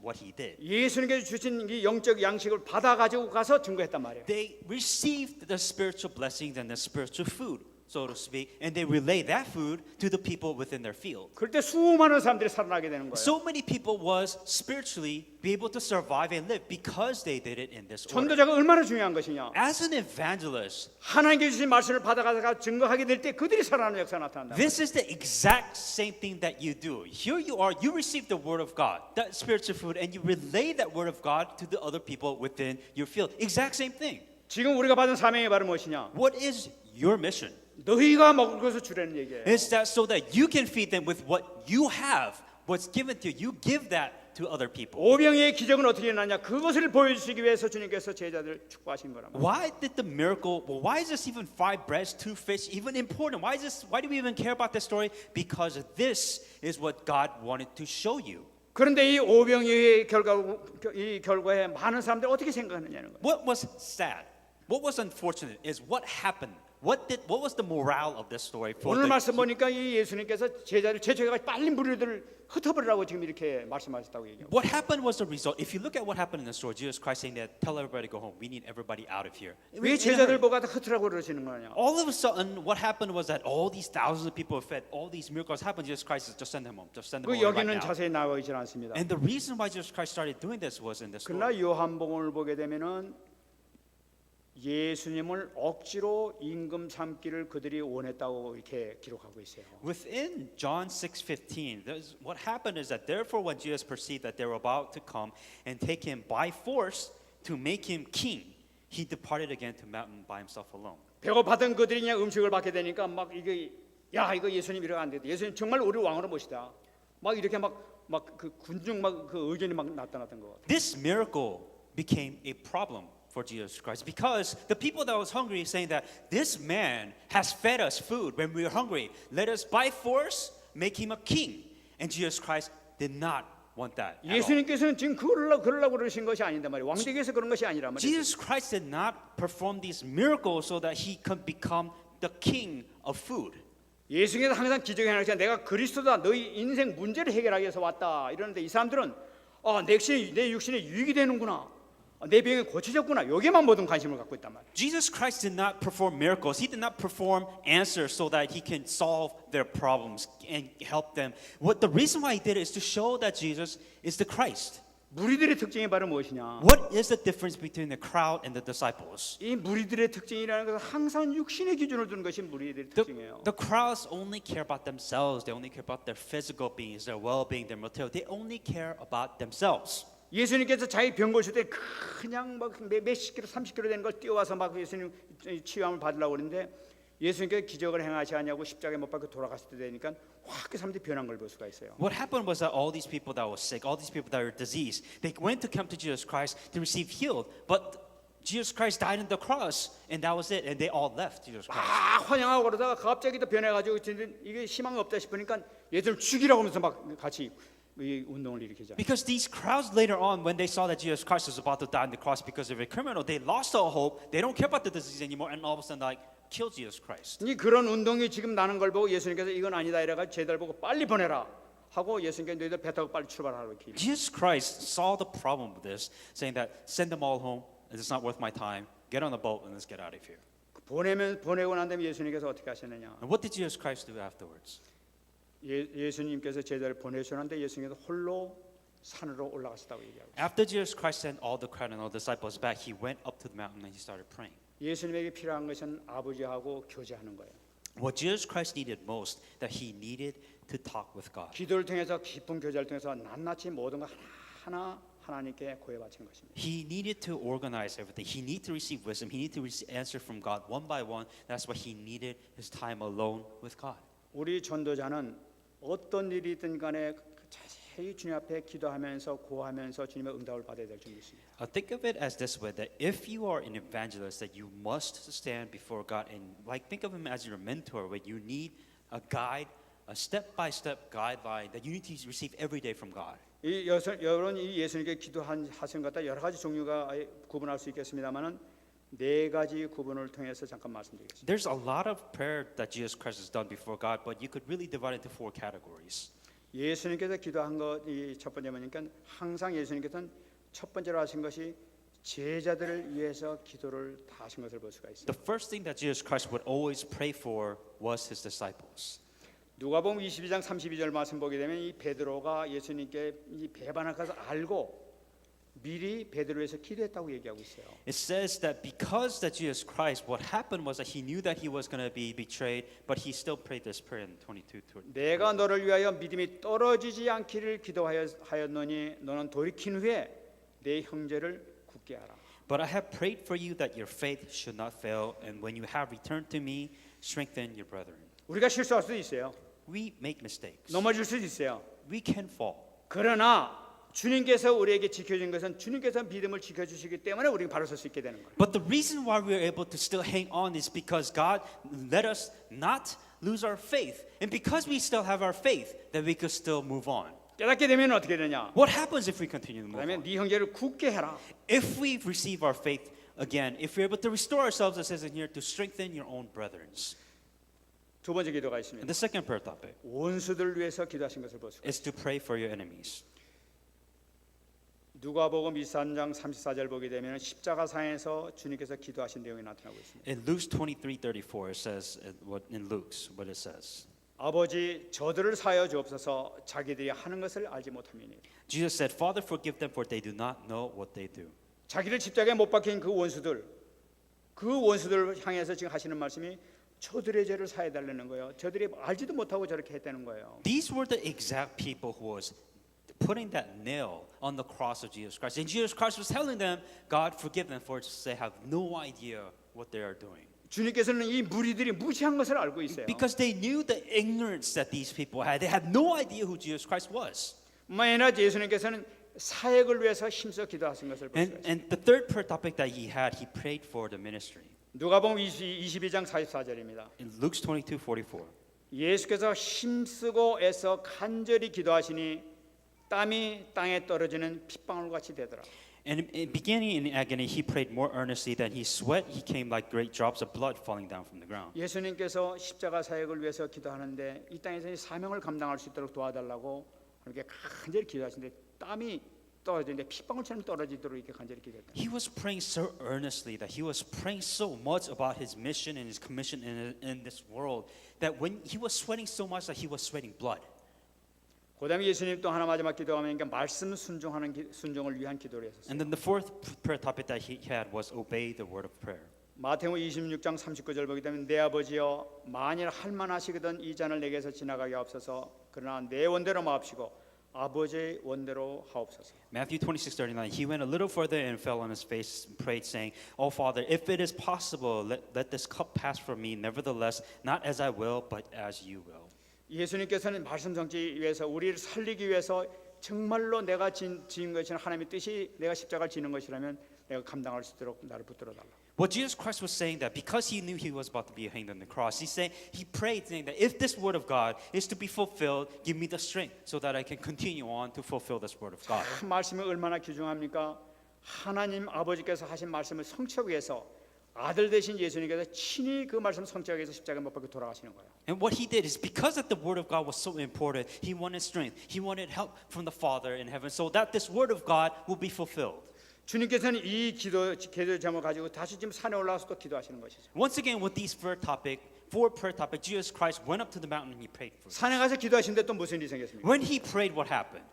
Speaker 2: what he did.
Speaker 1: 예수님께서 주신 이 영적 양식을 받아 가지고 가서 증거했단 말이에요.
Speaker 2: They received the spiritual blessings and the spiritual food, so to speak, and they relay that food to the people within their field.
Speaker 1: 그럴 때 수많은 사람들이 살아나게 되는 거예요.
Speaker 2: So many people was spiritually be able to survive and live because they did it in this order.
Speaker 1: 전도자가 얼마나 중요한 것이냐?
Speaker 2: As an evangelist,
Speaker 1: 하나님께 주신 말씀을 받아가서 증거하게 될 때 그들이 살아나는 역사가 나타난다.
Speaker 2: this is the exact same thing that you do. Here you are, you receive the word of God, that spiritual food, and you relay that word of God to the other people within your field. Exact same thing.
Speaker 1: 지금 우리가 받은 사명이 바로 무엇이냐?
Speaker 2: What is your mission?
Speaker 1: 너희가 먹을 것을 주라는 얘기예요.
Speaker 2: It's that so that you can feed them with what you have, what's given to you. You give that to other people.
Speaker 1: 오병이의 기적은 어떻게 일어나냐? 그것을 보여주시기 위해서 주님께서 제자들 축복하신 거랍니다.
Speaker 2: Why did the miracle? Well, why is this even 5 breads, 2 fish even important? Why do we even care about this story? Because this is what God wanted to show you.
Speaker 1: 그런데 이 오병이의 결과에 많은 사람들이 어떻게 생각하느냐는 거예요.
Speaker 2: What was sad? What was unfortunate is what happened. What was the morale of this story for
Speaker 1: 오늘
Speaker 2: the
Speaker 1: 말씀 보니까 이 예수님께서 제자를 제쳐가지고 빨리 무리들을 흩어버리라고 지금 이렇게 말씀하셨다고 얘기해요.
Speaker 2: What happened was the result. If you look at what happened in the story, Jesus Christ saying that tell everybody to go home. We need everybody out of here.
Speaker 1: 왜 제자들 보고 다 흩으라고 그러시는 거냐?
Speaker 2: All of a sudden, what happened was that all these thousands of people were fed, all these miracles happened. Jesus Christ said, just send them home. Just send them
Speaker 1: 그
Speaker 2: home right
Speaker 1: 여기는
Speaker 2: now.
Speaker 1: 자세히 나와 있지 않습니다.
Speaker 2: And the reason why Jesus Christ started doing this was in this story.
Speaker 1: 그러나 요한복음을 보게 되면은 예수님을 억지로 임금 삼기를 그들이 원했다고 이렇게 기록하고 있어요.
Speaker 2: Within John 6:15, what happened is that therefore when Jesus perceived that they were about to come and take him by force to make him king, he departed again to mountain by himself alone.
Speaker 1: 배고팠던 그들이 그냥 음식을 받게 되니까 막 이게 이거 예수님 이러면 안 되겠다. 예수님 정말 우리 왕으로 모시다. 막 이렇게 막 그 군중 막 그 의견이 막 나타났던 거.
Speaker 2: This miracle became a problem for Jesus Christ because the people that was hungry saying that this man has fed us food when we were hungry. Let us by force make him a king. And Jesus Christ did not want that. At all.
Speaker 1: 예수님께서는 지금 그러려고 그러신 것이 아닌단 말이에요. 왕되기 위해서 그런 것이 아니란 말이에요.
Speaker 2: Jesus Christ did not perform these miracles so that he could become the king of food.
Speaker 1: 예수님께서 항상 기적을 행하시자 내가 그리스도다. 너희 인생 문제를 해결하기 위해서 왔다. 이러는데 이 사람들은 내 육신에 유익이 되는구나. 내 병이 고쳐졌구나. 여기에만 모든 관심을 갖고 있단 말이에요.
Speaker 2: Jesus Christ did not perform miracles. He did not perform answers so that he can solve their problems and help them. What the reason why he did it is to show that Jesus is the Christ.
Speaker 1: 무리들의 특징이 바로 무엇이냐?
Speaker 2: What is the difference between the crowd and the disciples?
Speaker 1: 이 무리들의 특징이라는 것은 항상 육신의 기준을 두는 것이 무리들의 특징이에요.
Speaker 2: The crowds only care about themselves. They only care about their physical beings, their well-being, their material. They only care about themselves.
Speaker 1: 예수님께서 자기 병 고칠 때 그냥 막 몇십 킬로, 30킬로 되는 걸 띄워와서 막 예수님 치유함을 받으려고 그러는데 예수님께서 기적을 행하지 않냐고 십자가에 못 박혀 돌아갔을 때 되니까 확 그 사람들이 변한 걸 볼 수가 있어요.
Speaker 2: What happened was that all these people that were sick, all these people that were diseased, they went to come to Jesus Christ to receive healed, but Jesus Christ died on the cross, and that was it. And they all left Jesus Christ.
Speaker 1: 막 환영하고 그러다가 갑자기 또 변해가지고 이게 희망이 없다 싶으니까 얘들 죽이라고 하면서 막 같이 이 운동을 일으키자.
Speaker 2: Because these crowds later on, when they saw that Jesus Christ was about to die on the cross because of a criminal, they lost all hope. They don't care about the disease anymore, and all of a sudden, like, kill Jesus Christ.
Speaker 1: 이 그런 운동이 지금 나는 걸 보고 예수님께서 이건 아니다 이래가 쟤들 보고 빨리 보내라 하고 예수님께서 너희들 배 타고 빨리 출발하라고 이렇게.
Speaker 2: Jesus Christ saw the problem with this, saying that send them all home. It's not worth my time. Get on the boat and let's get out of here.
Speaker 1: 보내고 난 다음에 예수님께서 어떻게 하셨느냐?
Speaker 2: And what did Jesus Christ do afterwards?
Speaker 1: 예수님께서 제자를 보내셨는데 예수님께서 홀로 산으로 올라가셨다고 얘기하고.
Speaker 2: After Jesus Christ sent all the crowd and all the disciples back, he went up to the mountain and he started praying.
Speaker 1: 예수님에게 필요한 것은 아버지하고 교제하는 거예요.
Speaker 2: What Jesus Christ needed most, that he needed to talk with God.
Speaker 1: 기도를 통해서 깊은 교제를 통해서 낱낱이 모든 거 하나하나 하나님께 고해바치는 것입니다.
Speaker 2: He needed to organize everything. He needed to receive wisdom. He needed to answer from God one by one. That's why he needed his time alone with God.
Speaker 1: 우리 전도자는 어떤 일이든 간에 자세히 주님 앞에 기도하면서 고하면서 주님의 응답을 받아야 될 줄 믿습니다.
Speaker 2: Think of it as this way: that if you are an evangelist, that you must stand before God and like think of him as your mentor, where you need a guide, a step-by-step guideline that you need to receive every day from God.
Speaker 1: 여러분 이 예수님께 기도하신 것 여러 가지 종류가 구분할 수 있겠습니다만은 네 가지 구분을 통해서 잠깐 말씀드리겠습니다.
Speaker 2: There's a lot of prayer that Jesus Christ has done before God, but you could really divide it into 4 categories.
Speaker 1: 예수님께서 기도한 것이 첫 번째 뭐니까 항상 예수님께서는 첫 번째로 하신 것이 제자들을 위해서 기도를 다 하신 것을 볼 수가 있습니다.
Speaker 2: The first thing that Jesus Christ would always pray for was his disciples.
Speaker 1: 누가복음 22장 32절 말씀 보게 되면 이 베드로가 예수님께 이 배반할 것을 알고 미리 베드로를 위해서 기도했다고 얘기하고 있어요.
Speaker 2: It says that because that Jesus Christ, what happened was that he knew that he was going to be betrayed, but he still prayed this prayer in 22.
Speaker 1: 내가 너를 위하여 믿음이 떨어지지 않기를 기도하였노니 너는 돌이킨 후에 내 형제를 굳게 하라.
Speaker 2: But I have prayed for you that your faith should not fail, and when you have returned to me, strengthen your brethren.
Speaker 1: 우리가 실수할 수도 있어요.
Speaker 2: We make mistakes.
Speaker 1: 넘어질 수도 있어요.
Speaker 2: We can fall.
Speaker 1: 그러나 주님께서 우리에게 지켜준 것은 주님께서 믿음을 지켜주시기 때문에 우리가 바로 설 수 있게 되는 거예요.
Speaker 2: But the reason why we are able to still hang on is because God let us not lose our faith. And because we still have our faith, that we could still move on.
Speaker 1: 깨닫게 되면 어떻게 되냐?
Speaker 2: What happens if we continue to move
Speaker 1: 그다음에
Speaker 2: on?
Speaker 1: 네 형제를 굳게 해라.
Speaker 2: If we receive our faith again, if we're able to restore ourselves, as it says in here, to strengthen your own brethren.
Speaker 1: 두 번째 기도가
Speaker 2: And
Speaker 1: 있습니다.
Speaker 2: the second prayer topic
Speaker 1: 원수들을 위해서 기도하신 것을 볼 수 있습니다.
Speaker 2: is to pray for your enemies.
Speaker 1: 누가복음 23장 34절 보게 되면 십자가상에서 주님께서 기도하신 내용이 나타나고 있습니다.
Speaker 2: In Luke 23:34, it says in Luke's what it says.
Speaker 1: 아버지 저들을 사하여 주옵소서 자기들이 하는 것을 알지 못함이니.
Speaker 2: Jesus said, "Father, forgive them, for they do not know what they do."
Speaker 1: 자기를 십자가에 못 박힌 그 원수들을 향해서 지금 하시는 말씀이 저들의 죄를 사해 달라는 거예요. 저들이 알지도 못하고 저렇게 했다는 거예요.
Speaker 2: These were the exact people who was putting that nail on the cross of Jesus Christ. And Jesus Christ was telling them, God forgive them for they have no idea what they are doing.
Speaker 1: 주님께서는 이 무리들이 무지한 것을 알고 있어요.
Speaker 2: Because they knew the ignorance that these people had. They had no idea who Jesus Christ was.
Speaker 1: 만약 예수님께서는 사역을 위해서 힘써 기도하신 것을 볼 수가 있어요.
Speaker 2: And the third prayer topic that he had, he prayed for the ministry.
Speaker 1: 누가복음 22장 44절입니다.
Speaker 2: In Luke 22:44.
Speaker 1: 예수께서 힘쓰고 애써 간절히 기도하시니 땀이 땅에 떨어지는 핏방울 같이 되더라.
Speaker 2: And beginning in agony, he prayed more earnestly than he sweat. He came like great drops of blood falling down from the ground.
Speaker 1: 예수님께서 십자가 사역을 위해서 기도하는데 이 땅에서 이 사명을 감당할 수 있도록 도와달라고 이렇게 간절히 기도하시는데 땀이 떨어지는데 핏방울처럼 떨어지도록 이렇게 간절히 기도했다.
Speaker 2: He was praying so earnestly that he was praying so much about his mission and his commission in this world that when he was sweating so much that he was sweating blood.
Speaker 1: 그다음에 예수님 또 하나 마지막 기도하면 말씀 순종을 위한 기도를 했었어요.
Speaker 2: And then the fourth prayer topic that he had was obey the word of prayer.
Speaker 1: 마태복음 26장 39절 보게 되면 내 아버지여 만일 할만하시거든 이 잔을 내게서 지나가게 하옵소서 그러나 내 원대로 마옵시고 아버지의 원대로 하옵소서.
Speaker 2: Matthew 26:39. He went a little further and fell on his face and prayed, saying, "Oh Father, if it is possible, let this cup pass from me. Nevertheless, not as I will, but as you will."
Speaker 1: 예수님께서는 말씀 성취 위해서 우리를 살리기 위해서 정말로 내가 지은 것이 하나님의 뜻이 내가 십자가를 지는 것이라면 내가 감당할 수 있도록 나를 붙들어 달라.
Speaker 2: What Jesus Christ was saying that because he knew he was about to be hanged on the cross, he prayed saying that if this word of God is to be fulfilled, give me the strength so that I can continue on to fulfill this word of God.
Speaker 1: 그 말씀이 얼마나 귀중합니까? 하나님 아버지께서 하신 말씀을 성취하기 위해서 아들 되신 예수님께서 친히 그 말씀 성취하기 위해서 십자가에 못 박혀 돌아가시는 거예요.
Speaker 2: And what he did is because that the word of God was so important, he wanted strength. He wanted help from the Father in heaven so that this word of God will be fulfilled.
Speaker 1: 주님께서는 이 기도 제목을 가지고 다시 지금 산에 올라와서 또 기도하시는 것이죠.
Speaker 2: Once again, with these four prayer topics, Jesus Christ went up to the mountain and he prayed for them.
Speaker 1: 산에 가서 기도하시는데 또 무슨 일이 생겼습니까?
Speaker 2: When he prayed, what happened?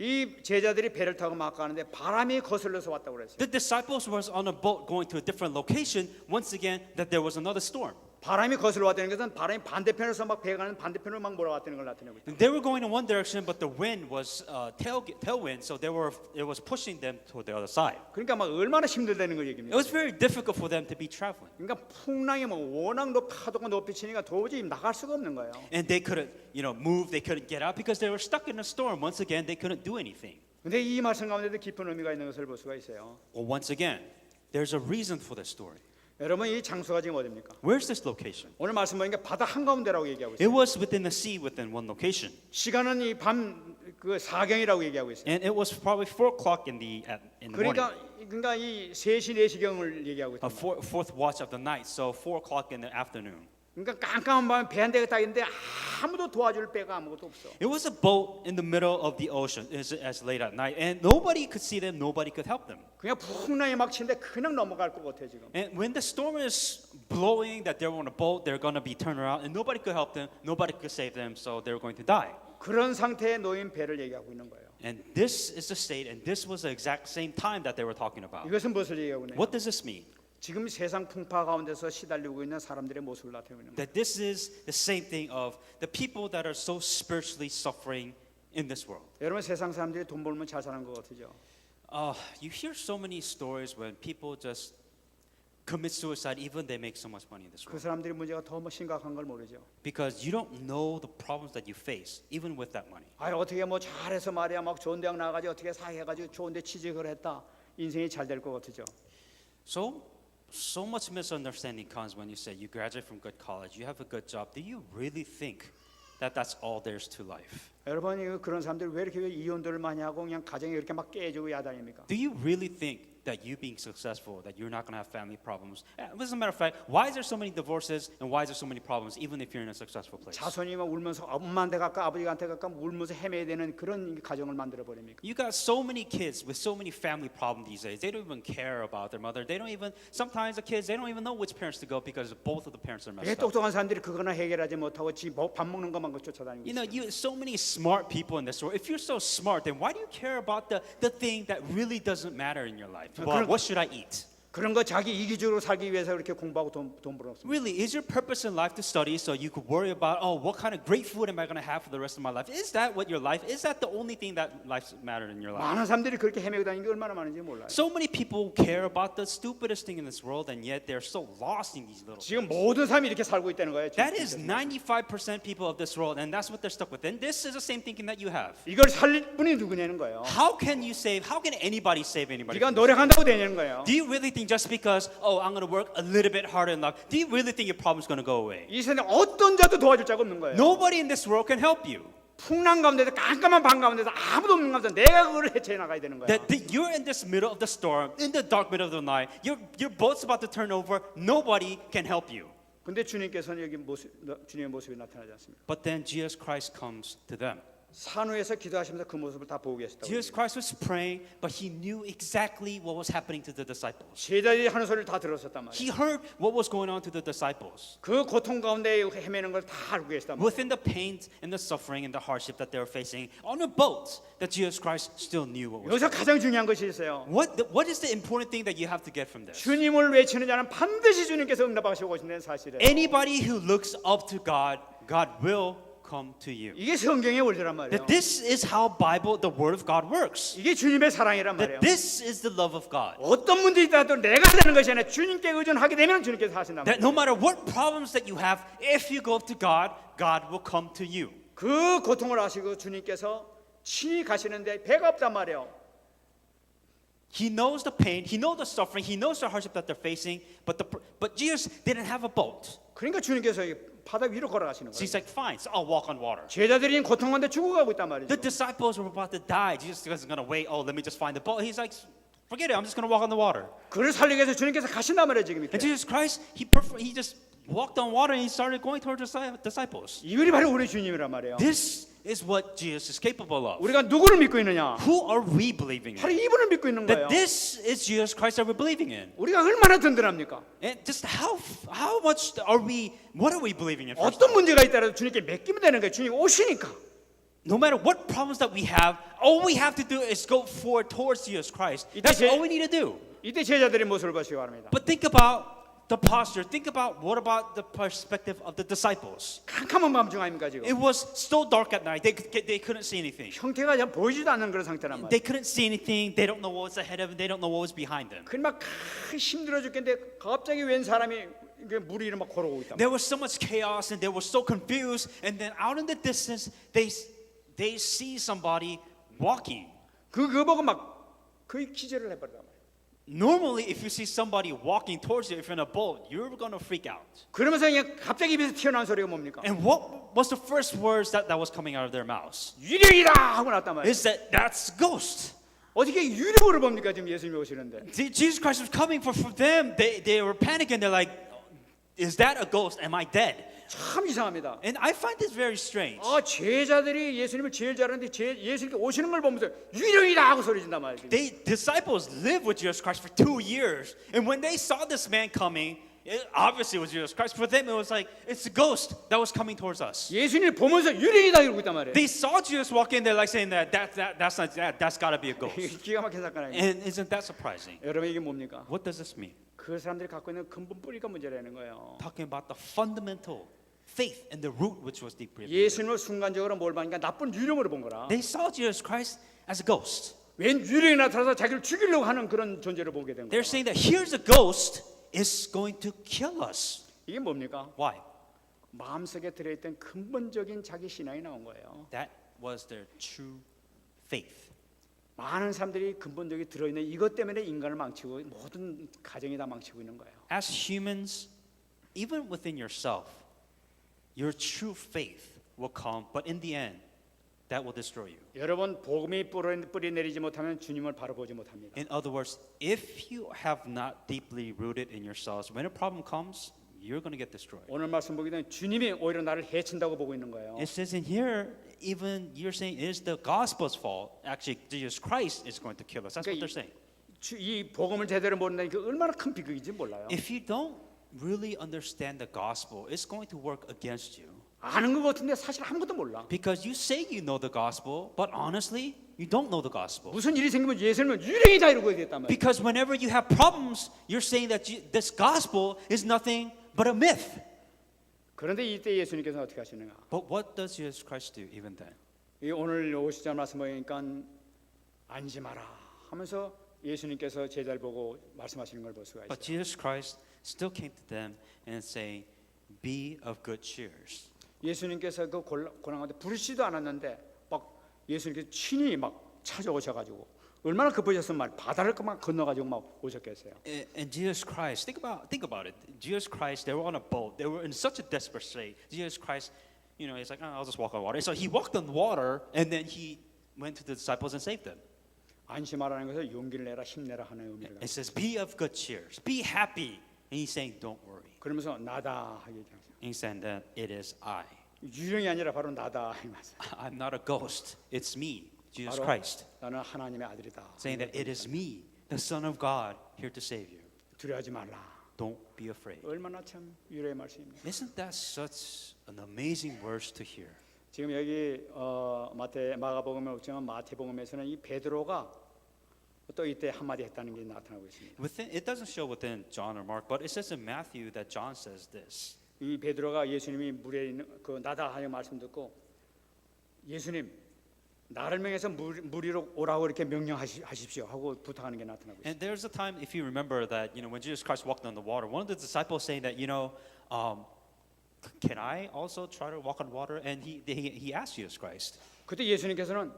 Speaker 1: 이 제자들이 배를 타고 막 가는데 바람이 거슬러서 왔다고 그랬어요.
Speaker 2: The disciples was on a boat going to a different location. Once again, that there was another storm.
Speaker 1: 바람이 거슬러 왔다는 것은 바람이 반대편에서 막 배가 가는 반대편으로 막 몰아왔다는 걸 나타내고 있다.
Speaker 2: And they were going in one direction, but the wind was tailwind, so it was pushing them to the other side.
Speaker 1: 그러니까 막 얼마나 힘들다는 걸
Speaker 2: It
Speaker 1: 얘기입니다.
Speaker 2: was very difficult for them to be traveling,
Speaker 1: 그러니까 풍랑이 뭐 워낙 파도가 높이 치니까 도저히 나갈 수가 없는 거예요.
Speaker 2: and they couldn't, move. They couldn't get out because they were stuck in a storm. Once again, they couldn't do anything.
Speaker 1: 근데 이 말씀 가운데도 깊은 의미가 있는 것을 볼 수가 있어요.
Speaker 2: Well, once again, there's a reason for this story.
Speaker 1: 여러분 이 장소가 지금 어디입니까?
Speaker 2: Where's this location?
Speaker 1: 오늘 말씀 보니까 바다 한가운데라고 얘기하고
Speaker 2: It
Speaker 1: 있어요.
Speaker 2: was within the sea, within one location,
Speaker 1: 시간은 이 밤 그 4경이라고 얘기하고 있어요.
Speaker 2: and it was probably 4 o'clock in the morning.
Speaker 1: 그러니까 이 3시 4시경을 얘기하고
Speaker 2: A
Speaker 1: 있어요.
Speaker 2: fourth watch of the night, so 4 o'clock in the afternoon.
Speaker 1: 그러니까 깜깜한 밤에 배 한 대가 딱 있는데 아무도 도와줄 배가 아무것도 없어.
Speaker 2: It was a boat in the middle of the ocean as late at night, and nobody could see them, nobody could help them.
Speaker 1: 그냥 풍랑이 막 치는데 그냥 넘어갈 것 같아 지금.
Speaker 2: And when the storm is blowing, that they're on a boat, they're going to be turned around, and nobody could help them, nobody could save them, so they're going to die.
Speaker 1: 그런 상태에 놓인 배를 얘기하고 있는 거예요.
Speaker 2: And this is the state, and this was the exact same time that they were talking about.
Speaker 1: 이것은 무엇을 얘기하고 있나요?
Speaker 2: What does this mean?
Speaker 1: 지금 세상 풍파 가운데서 시달리고 있는 사람들의 모습을 나타내고 있는 거예요.
Speaker 2: That this is the same thing of the people that are so spiritually suffering in this world.
Speaker 1: 여러분 세상 사람들이 돈 벌면 잘 사는 것 같으죠?
Speaker 2: You hear so many stories when people just commit suicide, even they make so much money in this
Speaker 1: 그
Speaker 2: world.
Speaker 1: 사람들이 문제가 더 심각한 걸 모르죠.
Speaker 2: Because you don't know the problems that you face, even with that money.
Speaker 1: 아 어떻게 뭐 잘해서 말이야 막 좋은 대학 나가지고 어떻게 사해가지고 좋은데 취직을 했다 인생이 잘 될 것 같으죠.
Speaker 2: So much misunderstanding comes when you say you graduate from good college, you have a good job. Do you really think that that's all there's to life?
Speaker 1: 여러분 그런 사람들이 왜 이렇게 이혼들을 많이 하고 그냥 가정이 이렇게 막 깨지고 야단입니까?
Speaker 2: Do you really think that you being successful, that you're not going to have family problems? As a matter of fact, why is there so many divorces and why is there so many problems, even if you're in a successful place?
Speaker 1: 자손이 막 울면서 엄마한테 갈까 아버지한테 갈까 울면서 헤매야 되는 그런 가정을 만들어 버립니까?
Speaker 2: You got so many kids with so many family problems these days. They don't even care about their mother. They don't even, sometimes the kids, they don't even know which parents to go because both of the parents are
Speaker 1: 왜
Speaker 2: messed up.
Speaker 1: 똑똑한 사람들이 그거나 해결하지 못하고 밥 먹는 것만 쫓아다니고
Speaker 2: You know,
Speaker 1: 있어요.
Speaker 2: so many smart people in this world. If you're so smart, then why do you care about the thing that really doesn't matter in your life? Well, what should I eat?
Speaker 1: 그런 거 자기 이기적으로 살기 위해서 그렇게 공부하고 돈 벌었습니다.
Speaker 2: Really, is your purpose in life to study so you could worry about, oh, what kind of great food am I going to have for the rest of my life? Is that what your life, is that the only thing that life mattered in your life?
Speaker 1: 많은 사람들이 그렇게 헤매고 다니는 게 얼마나 많은지 몰라요.
Speaker 2: So many people care about the stupidest thing in this world, and yet they're so lost in these little
Speaker 1: 지금
Speaker 2: things.
Speaker 1: 모든 사람이 이렇게 살고 있다는 거예요.
Speaker 2: That is 95% people of this world, and that's what they're stuck with. And this is the same thinking that you have.
Speaker 1: 이걸 살릴 분이 누구냐는 거예요.
Speaker 2: How can anybody save anybody?
Speaker 1: 네가
Speaker 2: from this?
Speaker 1: 노력한다고 되냐는 거예요.
Speaker 2: Do you really think just because, oh, I'm going to work a little bit harder in life, do you really think your problem's going to go away?
Speaker 1: 이 세상에 어떤 자도 도와줄 자가 없는 거예요.
Speaker 2: Nobody in this world can help you.
Speaker 1: 풍랑 가운데서 깜깜한 밤 가운데서 아무도 없는 가운데서 내가 그걸 해체 나가야 되는 거야.
Speaker 2: That you're in this middle of the storm, in the dark middle of the night, your boat's about to turn over, nobody can help you.
Speaker 1: 근데 주님께서는 여기 주님의 모습이 나타나지 않습니다.
Speaker 2: But then Jesus Christ comes to them.
Speaker 1: 산 위에서 기도하시면서 그 모습을 다 보고 계셨다고.
Speaker 2: Jesus Christ was praying, but he knew exactly what was happening to the disciples.
Speaker 1: 제자들이 하는 소리를 다 들었었단 말이에요.
Speaker 2: He heard what was going on to the disciples.
Speaker 1: 그 고통 가운데 헤매는 걸 다 알고 계시단 말이에요.
Speaker 2: Within the pain and the suffering and the hardship that they were facing on a boat, that Jesus Christ still knew what was
Speaker 1: 여기서
Speaker 2: going on.
Speaker 1: 가장 중요한 것이 있어요.
Speaker 2: What is the important thing that you have to get from this?
Speaker 1: 주님을 외치는 자는 반드시 주님께서 응답하시고 오신다는 사실이에요.
Speaker 2: Anybody who looks up to God, God will come to you.
Speaker 1: 이게 성경의 원리란 말이에요.
Speaker 2: That this is how the Word of God works.
Speaker 1: 이게 주님의 사랑이란 말이에요.
Speaker 2: That this is the love of God.
Speaker 1: 어떤 문제가 있더라도 내가 하는 것이 아니라 주님께 의존하게 되면 주님께서 하신단
Speaker 2: That
Speaker 1: 말이에요.
Speaker 2: no matter what problems that you have, if you go up to God, God will come to you.
Speaker 1: 그 고통을 아시고 주님께서 친히 가시는데 배가 없단 말이에요.
Speaker 2: He knows the pain, he knows the suffering, he knows the hardship that they're facing, but Jesus didn't have a boat.
Speaker 1: 그러니까 주님께서 이 바다 위로 걸어가시는
Speaker 2: So he's
Speaker 1: 거예요.
Speaker 2: like, fine, so I'll walk on water.
Speaker 1: 제자들이 고통 가운데 죽어가고 있단
Speaker 2: The
Speaker 1: 말이죠.
Speaker 2: disciples were about to die. Jesus wasn't going to wait, oh, let me just find the boat. He's like, forget it, I'm just going to walk on the water.
Speaker 1: 그를 살리기 위해서 주님께서 가신단 말이에요 지금 이때.
Speaker 2: And Jesus Christ, he just walked on water and he started going towards the disciples.
Speaker 1: 이분이 바로 우리 주님이란 말이에요.
Speaker 2: This is what Jesus is capable of.
Speaker 1: 우리가 누구를 믿고 있느냐?
Speaker 2: Who are we believing
Speaker 1: 바로
Speaker 2: in?
Speaker 1: 이분을 믿고 있는 거예요.
Speaker 2: That this is Jesus Christ that we're believing in.
Speaker 1: 우리가 얼마나 든든합니까?
Speaker 2: And just how much are we, what are we believing in? First?
Speaker 1: 어떤 문제가 있더라도 주님께 맡기면 되는 거예요. 주님 오시니까.
Speaker 2: No matter what problems that we have, all we have to do is go forward towards Jesus Christ. That's all we need to do.
Speaker 1: 이때 제자들의 모습을 보시기 바랍니다.
Speaker 2: But think about the posture. Think about what about the perspective of the disciples?
Speaker 1: 캄캄한 밤중 아닙니까 지금?
Speaker 2: It was still dark at night. They couldn't see anything.
Speaker 1: 형태가 잘 보이지도 않는 그런 상태란 말이에요.
Speaker 2: They couldn't see anything. They don't know what was ahead of them. They don't know what was behind them.
Speaker 1: 그냥 막 힘들어 죽겠는데 갑자기 웬 사람이 이게 물 위로 막 걸어오고 있다.
Speaker 2: There was so much chaos and they were so confused. And then out in the distance, they see somebody walking.
Speaker 1: 그거 보고 막 거의 기절을 해버렸단 말이에요.
Speaker 2: Normally, if you see somebody walking towards you, if you're in a boat, you're gonna freak out.
Speaker 1: 그러면서 그냥 갑자기 입에서 튀어나온 소리가 뭡니까?
Speaker 2: And what was the first words that was coming out of their mouths?
Speaker 1: 유령이다 하고 났단 말이에요.
Speaker 2: Is that that's ghost.
Speaker 1: 어떻게 유령으로 봅니까 지금 예수님이 오시는데?
Speaker 2: Jesus Christ was coming for them. They were panicking. They're like, is that a ghost? Am I dead?
Speaker 1: 참 이상합니다.
Speaker 2: And I find this very strange.
Speaker 1: 아 제자들이 예수님을 제일 잘하는데 예수님께 오시는 걸 보면서 유령이다 하고 소리 진단 말이에요.
Speaker 2: Disciples lived with Jesus Christ for 2 years. And when they saw this man coming, it obviously was Jesus Christ. For them, it was like, it's a ghost that was coming towards us.
Speaker 1: 예수님을 보면서 유령이다 이러고 있단 말이에요.
Speaker 2: They saw Jesus walk in, they're like saying that's got to be a ghost.
Speaker 1: 기가 막힌 사건 아니에요.
Speaker 2: And isn't that surprising?
Speaker 1: 여러분 이게 뭡니까?
Speaker 2: What does this mean?
Speaker 1: 그 사람들이 갖고 있는 근본 뿌리가 문제라는 거예요.
Speaker 2: Talking about the fundamental faith and the root which was deep rooted.
Speaker 1: 예수님을 순간적으로 뭘 보니까 나쁜 유령으로 본 거라.
Speaker 2: They saw Jesus Christ as a ghost.
Speaker 1: 웬 유령이 나타나서 자기를 죽이려고 하는 그런 존재를 보게 된
Speaker 2: They're
Speaker 1: 거예요.
Speaker 2: saying that here's a ghost is going to kill us.
Speaker 1: 이게 뭡니까?
Speaker 2: Why?
Speaker 1: 마음속에 들어있던 근본적인 자기 신앙이 나온 거예요.
Speaker 2: That was their true faith.
Speaker 1: 많은 사람들이 근본적이 들어있는 이것 때문에 인간을 망치고 모든 가정이 다 망치고 있는 거예요.
Speaker 2: As humans, even within yourself, your true faith will come, but in the end, that will destroy you.
Speaker 1: 여러분 복음이 뿌리 내리지 못하면 주님을 바로 보지 못합니다.
Speaker 2: In other words, if you have not deeply rooted in yourselves, when a problem comes, you're going to get destroyed.
Speaker 1: 오늘 말씀 보게 되면 주님이 오히려 나를 해친다고 보고 있는 거예요.
Speaker 2: It says in here, even you're saying it is the gospel's fault. Actually, Jesus Christ is going to kill us. That's what they're saying.
Speaker 1: 이 복음을 제대로 모른다는 게 얼마나 큰 비극인지 몰라요.
Speaker 2: If you don't really understand the gospel, it's going to work against you.
Speaker 1: 아는 것 같은데 사실 아무것도 몰라.
Speaker 2: Because you say you know the gospel, but honestly, you don't know the gospel.
Speaker 1: 무슨 일이 생기면 예수님은 유령이다 이러고 있단 말이에요.
Speaker 2: Because whenever you have problems, you're saying that this gospel is nothing but a myth.
Speaker 1: 그런데 이때 예수님께서 어떻게 하시는가?
Speaker 2: But what does Jesus Christ do even then?
Speaker 1: 이 오늘 오시자 말씀 보니까 안심하라 하면서 예수님께서 제자를 보고 말씀하시는 걸 볼 수가
Speaker 2: But
Speaker 1: 있어요.
Speaker 2: Jesus Christ still came to them and saying, "Be of good cheer."
Speaker 1: 예수님께서 그 고난 가운데 부르시지도 않았는데 막 예수님께서 친히 막 찾아오셔가지고 얼마나 급하셨으면 말 바다를 막 건너가지고 막 오셨겠어요.
Speaker 2: And Jesus Christ, think about it. Jesus Christ, they were on a boat. They were in such a desperate state. Jesus Christ, he's like, I'll just walk on water. So he walked on water, and then he went to the disciples and saved them.
Speaker 1: 안심하라는 것은 용기를 내라 힘내라 하는 의미를
Speaker 2: It says, "Be of good cheer, be happy." And he's saying, "Don't worry."
Speaker 1: 그러면서 나다 하게 얘기하세요.
Speaker 2: And he's saying that it is I.
Speaker 1: 유령이 아니라 바로 나다 이 말씀.
Speaker 2: I'm not a ghost. It's me, Jesus
Speaker 1: 바로
Speaker 2: Christ.
Speaker 1: 나는 하나님의 아들이다.
Speaker 2: Saying that it is me, the Son of God, here to save you.
Speaker 1: 두려워하지 말라.
Speaker 2: Don't be afraid.
Speaker 1: 얼마나 참 유료의 말씀입니다.
Speaker 2: Isn't that such an amazing verse to hear?
Speaker 1: 지금 여기 마가복음에 없지만 마태복음에서는 이 베드로가 또 이때 한마디 했다는 게 나타나고 있습니다.
Speaker 2: It doesn't show within John or Mark, but it says in Matthew that John says this.
Speaker 1: 이 베드로가 예수님이 물에 있는 그 나다 하는 말씀 듣고 예수님 나를 명해서 물 위로 오라고 이렇게 명령하십시오 하고 부탁하는 게 나타나고 있습니다.
Speaker 2: And there's a time, if you remember, that when Jesus Christ walked on the water, one of the disciples saying that can I also try to walk on water? And he asked Jesus Christ.
Speaker 1: 그때 예수님께서는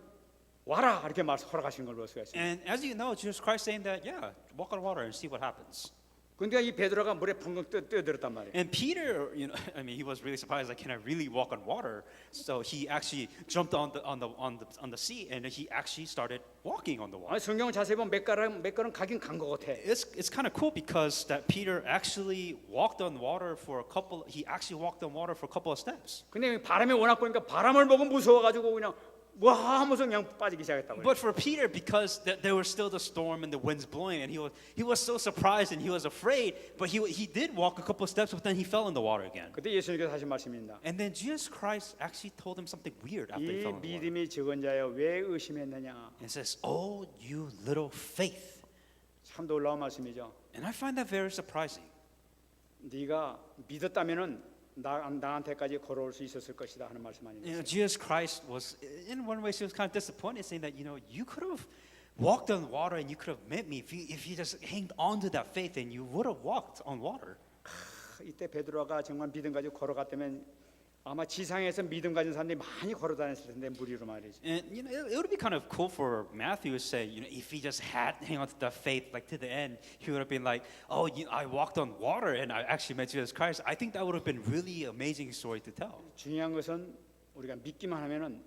Speaker 1: 와라 이렇게 허락하신 걸 볼 수가 있습니다.
Speaker 2: And as you know, Jesus Christ saying that, yeah, walk on water and see what happens.
Speaker 1: 그러니까 이 베드로가 물에 펑펑 뛰어들었단 말이에요.
Speaker 2: And Peter, I mean, he was really surprised. Like, can I really walk on water? So he actually jumped on the sea, and he actually started walking on the water.
Speaker 1: 아니, 성경을 자세히 보면 몇 걸음 가긴 간 것 같아.
Speaker 2: It's kind of cool because that Peter actually walked on water for a couple. He actually walked on water for a couple of steps.
Speaker 1: 근데 바람이 워낙 보니까 바람을 보고 무서워가지고 그냥 와 하면서 그냥 빠지기 시작했다고요.
Speaker 2: But for Peter, because there was still the storm and the winds blowing, and he was so surprised and he was afraid. But he did walk a couple of steps, but then he fell in the water again.
Speaker 1: 그때 예수님께서 하신 말씀입니다.
Speaker 2: And then Jesus Christ actually told him something weird after he
Speaker 1: 이
Speaker 2: fell in the water.
Speaker 1: 믿음이 적은 자여 왜 의심했느냐.
Speaker 2: And it says, "Oh, you little faith."
Speaker 1: 참 놀라운 말씀이죠.
Speaker 2: And I find that very surprising.
Speaker 1: 네가 믿었다면은 나한테까지 걸어올 수 있었을 것이다 하는 말씀 아닙니까?
Speaker 2: Jesus Christ was, in one way, she was kind of disappointed, saying that you could have walked on water and you could have met me if you just hanged on to that faith and you would have walked on water.
Speaker 1: 이때 베드로가 정말 믿음 가지고 걸어갔다면 아마 지상에서 믿음 가진 사람들이 많이 걸어다녔을 텐데 무리로 말이지.
Speaker 2: And it would be kind of cool for Matthew to say, if he just had hang on to that faith like to the end, he would have been like, oh, I walked on water and I actually met Jesus Christ. I think that would have been really amazing story to tell.
Speaker 1: 중요한 것은 우리가 믿기만 하면은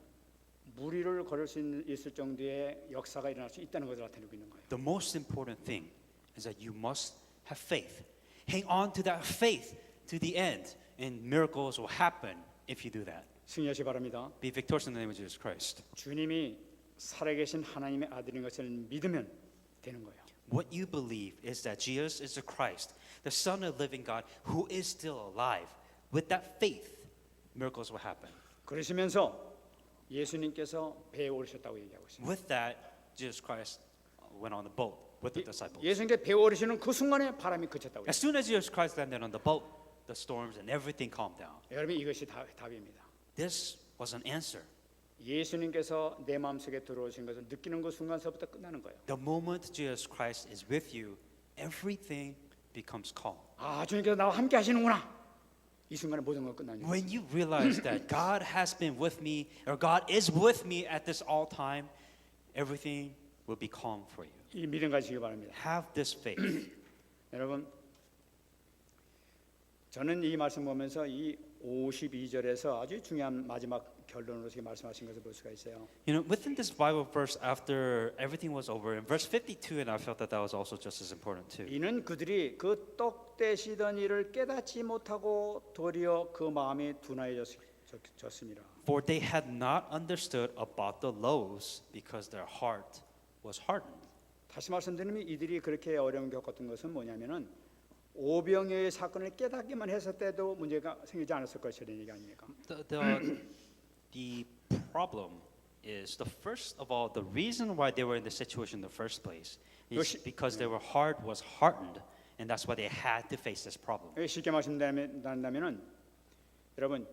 Speaker 1: 무리를 걸을 수 있을 정도의 역사가 일어날 수 있다는 것을 나타내고 있는 거예요.
Speaker 2: The most important thing is that you must have faith. Hang on to that faith to the end, and miracles will happen if you do that.
Speaker 1: 승리하시 바랍니다.
Speaker 2: Be victorious in the name of Jesus Christ.
Speaker 1: 주님이 살아계신 하나님의 아들인 것을 믿으면 되는 거예요.
Speaker 2: What you believe is that Jesus is the Christ, the Son of the living God, who is still alive. With that faith, miracles will happen.
Speaker 1: 그러시면서 예수님께서 배에 오르셨다고 얘기하고 있어요.
Speaker 2: With that, Jesus Christ went on the boat with the disciples.
Speaker 1: 예수님께 배에 오르시는 그 순간에 바람이 그쳤다고.
Speaker 2: As soon as Jesus Christ landed on the boat, the storms and everything calmed down.
Speaker 1: 여러분 이것이 답입니다.
Speaker 2: This was an answer.
Speaker 1: 예수님께서 내 마음속에 들어오신 것을 느끼는 그 순간서부터 끝나는 거예요.
Speaker 2: The moment Jesus Christ is with you, everything becomes calm.
Speaker 1: 아, 주님께서 나와 함께 하시는구나. 이 순간에 모든 걸 끝나는 거예요.
Speaker 2: When you realize that God has been with me, or God is with me at this all time, everything will be calm for you.
Speaker 1: 이 믿음 가지시기 바랍니다.
Speaker 2: Have this faith.
Speaker 1: 여러분, 저는 이 말씀 보면서 이 52절에서 아주 중요한 마지막 결론으로 지금 말씀하신 것을 볼 수가 있어요.
Speaker 2: Within this Bible verse, after everything was over, in verse 52, and I felt that was also just as important too.
Speaker 1: 이는 그들이 그 떡 떼시던 일을 깨닫지 못하고 도리어 그 마음이 둔하여졌습니다.
Speaker 2: For they had not understood about the loaves because their heart was hardened.
Speaker 1: 다시 말씀드리면 이들이 그렇게 어려움 겪었던 것은 뭐냐면은 오병이어의 사건을 깨닫기만 했을 때도 문제가 생기지 않았을 것이라는 얘기 아닙니까?
Speaker 2: The problem is first of all, the reason why they were in the situation in the first place is because their heart was hardened, and that's why they had to face this problem.
Speaker 1: 쉽게 말씀드린다면은 여러분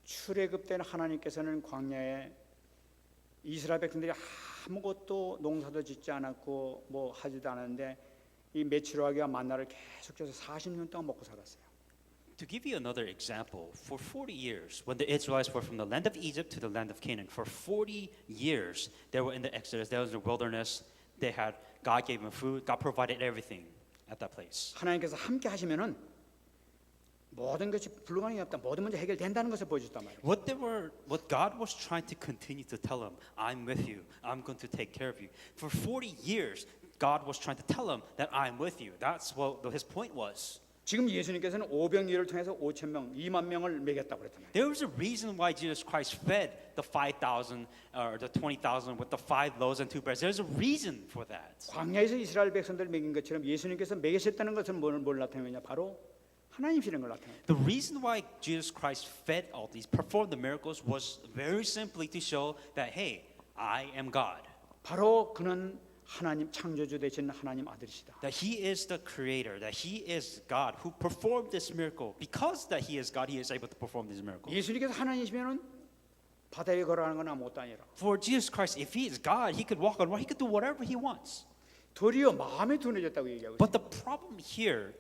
Speaker 1: 출애굽 때는 하나님께서는 광야에 이스라엘 백성들이 아무것도 농사도 짓지 않았고 뭐 하지도 않았는데 이 메추라기와 만나를 계속해서 40년 동안 먹고 살았어요.
Speaker 2: To give you another example, for 40 years, when the Israelites were from the land of Egypt to the land of Canaan, for 40 years they were in the Exodus, they were in the wilderness. They had God gave them food, God provided everything at that place.
Speaker 1: 하나님께서 함께 하시면은 모든 것이 불가능이 없다. 모든 문제 해결된다는 것을 보여줬단 말이에요.
Speaker 2: What God was trying to continue to tell them, I'm with you, I'm going to take care of you. For 40 years, God was trying to tell them that I'm with you. That's what his point was.
Speaker 1: 지금 예수님께서는 오병이어를 통해서 5천 명, 2만 명을 먹였다고 그랬단 말이에요.
Speaker 2: There was a reason why Jesus Christ fed the 5,000 or the 20,000 with the 5 loaves and 2 breads. There's a reason for that.
Speaker 1: 광야에서 이스라엘 백성들을 먹인 것처럼 예수님께서 먹이셨다는 것은 뭘 나타내느냐? 바로 하나님이시는 걸 나타내요.
Speaker 2: The reason why Jesus Christ fed all these, performed the miracles, was very simply to show that, hey, I am God.
Speaker 1: 바로 그는 하나님 창조주 되신 하나님 아들이시다.
Speaker 2: That he is the creator, that he is God who performed this miracle. Because that he is God, he is able to perform these miracles.
Speaker 1: 예수님께서 하나님이시면은 바다에 걸어가는 건 아무것도 아니라.
Speaker 2: For Jesus Christ, if he is God, he could walk on water, he could do whatever he wants.
Speaker 1: 도리어 마음이 둔해졌다고 얘기하고 있어요.
Speaker 2: But the problem here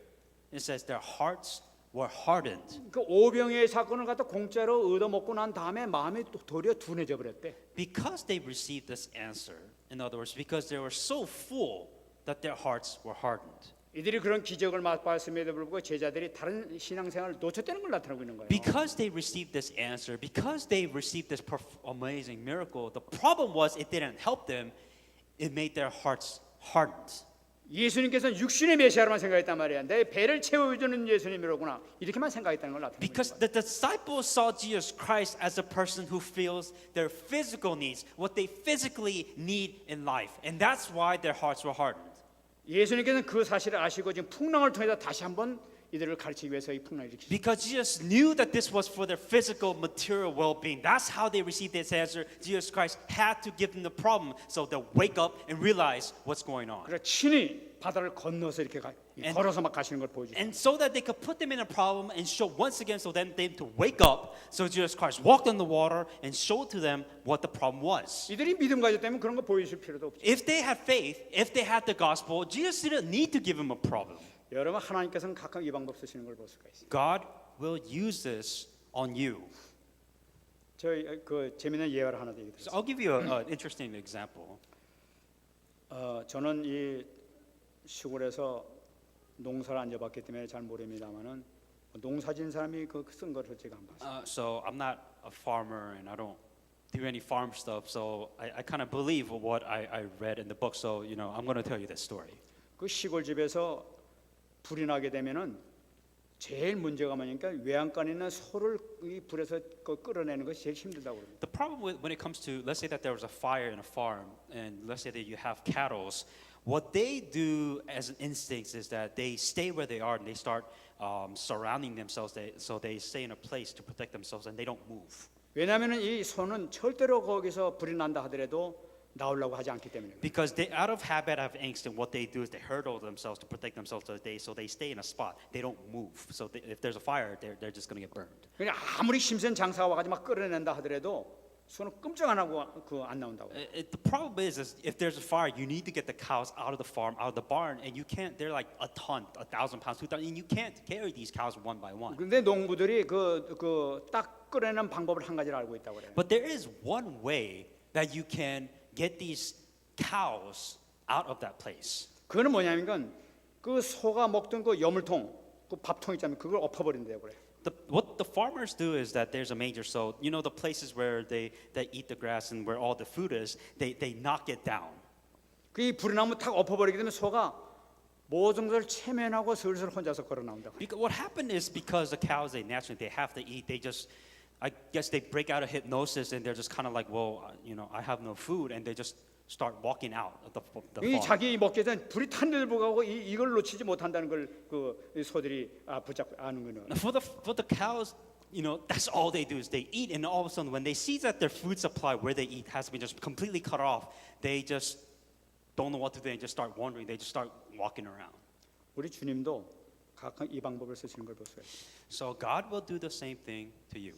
Speaker 2: is that their hearts were hardened
Speaker 1: 그 오병이의 사건을 갖다 공짜로 얻어먹고 난 다음에 마음이 또 도리어 둔해져 버렸대.
Speaker 2: because they received this answer. In other words, because they were so full that their hearts were hardened.
Speaker 1: 이들이 그런 기적을 맛봤음에도 불구하고 제자들이 다른 신앙생활을 놓쳤다는 걸 나타나고 있는 거예요.
Speaker 2: Because they received this answer, because they received this amazing miracle, the problem was it didn't help them. It made their hearts hardened.
Speaker 1: 예수님께서는 육신의 메시아로만 생각했단 말이야. 내 배를 채워주는 예수님이로구나. 이렇게만 생각했다는 걸 나타내는
Speaker 2: Because
Speaker 1: 거예요.
Speaker 2: the disciples saw Jesus Christ as a person who feels their physical needs, what they physically need in life. And that's why their hearts were hardened.
Speaker 1: 예수님께서는 그 사실을 아시고 지금 풍랑을 통해서 다시 한번 이들을 가르치기 위해서 이 풍랑을 일으키셨어요.
Speaker 2: Because Jesus knew that this was for their physical, material well-being. That's how they received this answer. Jesus Christ had to give them the problem so they'll wake up and realize what's going on.
Speaker 1: 그래서 친히 바다를 건너서 이렇게 걸어서 막 가시는 걸 보여주죠.
Speaker 2: And so that they could put them in a problem and show once again so then them to wake up. So Jesus Christ walked on the water and showed to them what the problem was.
Speaker 1: 이들이 믿음 가졌다면 그런 거 보여줄 필요도 없죠.
Speaker 2: If they had faith, if they had the gospel, Jesus didn't need to give them a problem.
Speaker 1: 여러분 하나님께서는 가끔 이 방법 쓰시는 걸 볼 수가 있어요.
Speaker 2: God will use this on you.
Speaker 1: 저희 그 재미있는 예화를 하나 드리겠습니다.
Speaker 2: So I'll give you an interesting example.
Speaker 1: 저는 이 시골에서 농사를 안 져봤기 때문에 잘 모릅니다만은 농사진 사람이 그 쓴 거를 제가 안 봤어요.
Speaker 2: So I'm not a farmer and I don't do any farm stuff. So I kind of believe what I read in the book. So I'm going to tell you this story.
Speaker 1: 그 시골 집에서 불이 나게 되면은 제일 문제가 뭐냐니까 외양간에 있는 소를 이 불에서 끌어내는 것이 제일 힘들다고 그럽니다.
Speaker 2: The problem when it comes to, let's say that there was a fire in a farm, and let's say that you have cattle, what they do as an instinct is that they stay where they are and they start surrounding themselves. So they stay in a place to protect themselves and they don't move.
Speaker 1: 왜냐하면은 이 소는 절대로 거기서 불이 난다 하더라도 나오려고 하지 않기 때문에.
Speaker 2: Because they, out of habit, of angst, and what they do is they hurdle themselves to protect themselves. So they stay in a spot. They don't move. So if there's a fire, they're just going to get burned.
Speaker 1: 그냥 아무리 힘센 장사가 와가지고 막 끌어낸다 하더라도 소는 끔찍 안 하고 안 나온다고.
Speaker 2: The problem is if there's a fire, you need to get the cows out of the farm, out of the barn, and you can't. They're like a ton, 1,000 pounds, 2,000, and you can't carry these cows one by one.
Speaker 1: 근데 농부들이 딱 끌어내는 방법을 한 가지를 알고 있다고 그래요.
Speaker 2: But there is one way that you can get these cows out of that place.
Speaker 1: 그거는 뭐냐면 그 소가 먹던 그 여물통, 그 밥통 있잖아요. 그걸 엎어버린대요 그래.
Speaker 2: What the farmers do is that there's a manger, so the places where they eat the grass and where all the food is, they knock it down.
Speaker 1: 그 불이 나면 탁 엎어버리게 되면 소가 모든 것을 체면하고 슬슬 혼자서 걸어 나온다고.
Speaker 2: Because what happened is because the cows they have to eat, they just, I guess they break out of hypnosis and they're just kind of like, well, I have no food, and they just start walking out of the
Speaker 1: 이
Speaker 2: farm.
Speaker 1: 자기 먹기 전 불이 탄데도 불구하고 이걸 놓치지 못한다는 걸 그 소들이 붙잡고 아는 거는.
Speaker 2: For the cows, that's all they do is they eat, and all of a sudden when they see that their food supply where they eat has been just completely cut off, they just don't know what to do and just start wandering. They just start walking around.
Speaker 1: 우리 주님도 가끔 이 방법을 쓰시는 걸 볼 수가 있어요.
Speaker 2: So God will do the same thing to you.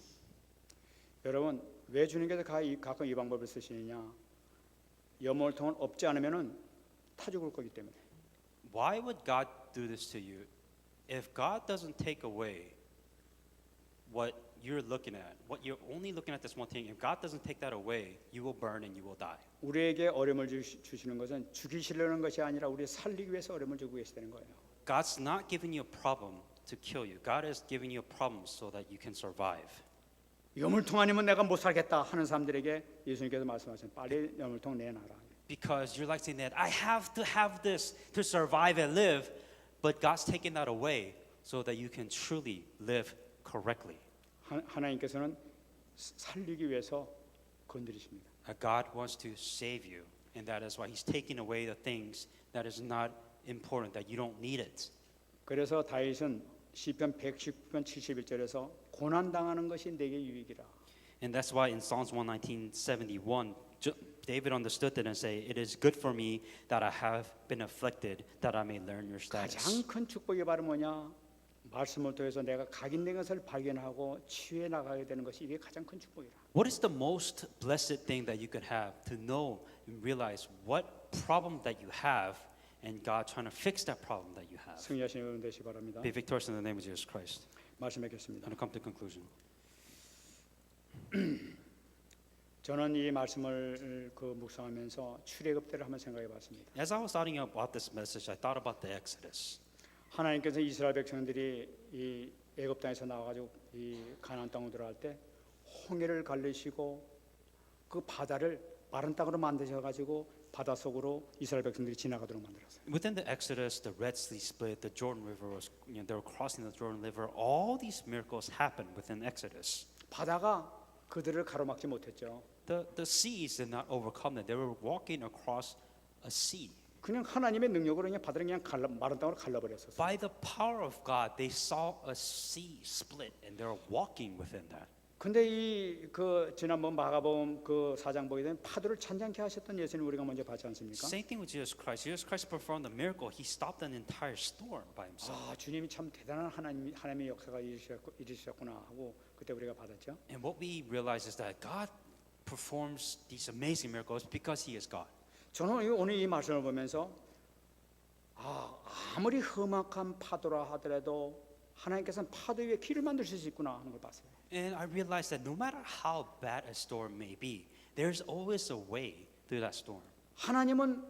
Speaker 1: 여러분 왜 주님께서 가끔 이 방법을 쓰시느냐? 여물통을 엎지 않으면은 타 죽을 거기 때문에.
Speaker 2: Why would God do this to you? If God doesn't take away what you're looking at, what you're only looking at this one thing, if God doesn't take that away, you will burn and you will die.
Speaker 1: 우리에게 어려움을 주시는 것은 죽이시려는 것이 아니라 우리 살리기 위해서 어려움을 주고 계시다는 거예요.
Speaker 2: God's not giving you a problem to kill you. God is giving you a problem so that you can survive.
Speaker 1: 여물통 아니면 내가 못 살겠다 하는 사람들에게 예수님께서 말씀하신 빨리 여물통 내놔라.
Speaker 2: Because you're like saying that I have to have this to survive and live, but God's taking that away so that you can truly live correctly.
Speaker 1: 하나님께서는 살리기 위해서 건드리십니다.
Speaker 2: God wants to save you, and that is why He's taking away the things that is not important, that you don't need it.
Speaker 1: 그래서 다윗은 시편 119편 71절에서 고난 당하는 것이 내게 유익이라.
Speaker 2: And that's why in Psalms 119:71, David understood that and say, "It is good for me that I have been afflicted, that I may learn your status."
Speaker 1: 가장 큰 축복이 바로 뭐냐? 말씀을 통해서 내가 각인된 것을 발견하고 치유해 나가게 되는 것이 이게 가장 큰 축복이라.
Speaker 2: What is the most blessed thing that you could have to know and realize what problem that you have and God trying to fix that problem that you have.
Speaker 1: 승리하시는 여러분 되시기 바랍니다.
Speaker 2: Be victorious in the name of Jesus Christ.
Speaker 1: 말씀 맺겠습니다.
Speaker 2: And come to conclusion.
Speaker 1: 저는 이 말씀을 묵상하면서 출애굽 때를 한번 생각해 봤습니다.
Speaker 2: As I was studying about this message, I thought about the Exodus.
Speaker 1: 하나님께서 이스라엘 백성들이 이 애굽 땅에서 나와가지고 이 가나안 땅으로 들어갈 때 홍해를 갈리시고 그 바다를 마른 땅으로 만드셔가지고 바다 속으로 이스라엘 백성들이 지나가도록 만들었어요.
Speaker 2: Within the Exodus, the Red Sea split, the Jordan River was, they were crossing the Jordan River. All these miracles happened within Exodus.
Speaker 1: 바다가 그들을 가로막지 못했죠.
Speaker 2: The seas did not overcome them. They were walking across a sea.
Speaker 1: 그냥 하나님의 능력으로 그냥 바다를 그냥 마른 땅으로 갈라버렸었어요.
Speaker 2: By the power of God, they saw a sea split, and they were walking within that.
Speaker 1: 근데 지난번 마가복음 4장 보게 되면 파도를 찬장케 하셨던 예수님 우리가 먼저 봤지 않습니까?
Speaker 2: Same thing with Jesus Christ. Jesus Christ performed a miracle. He stopped an entire storm by himself.
Speaker 1: 아, 주님이 참 대단한 하나님의 역사가 이루셨구나 하고 그때 우리가 받았죠.
Speaker 2: And what we realize is that God performs these amazing miracles because He is God.
Speaker 1: 저는 오늘 이 말씀을 보면서 아무리 험악한 파도라 하더라도 하나님께서는 파도 위에 길을 만드실 수 있구나 하는 걸 봤어요.
Speaker 2: And I realized that no matter how bad a storm may be, there's always a way through that storm.
Speaker 1: 하나님은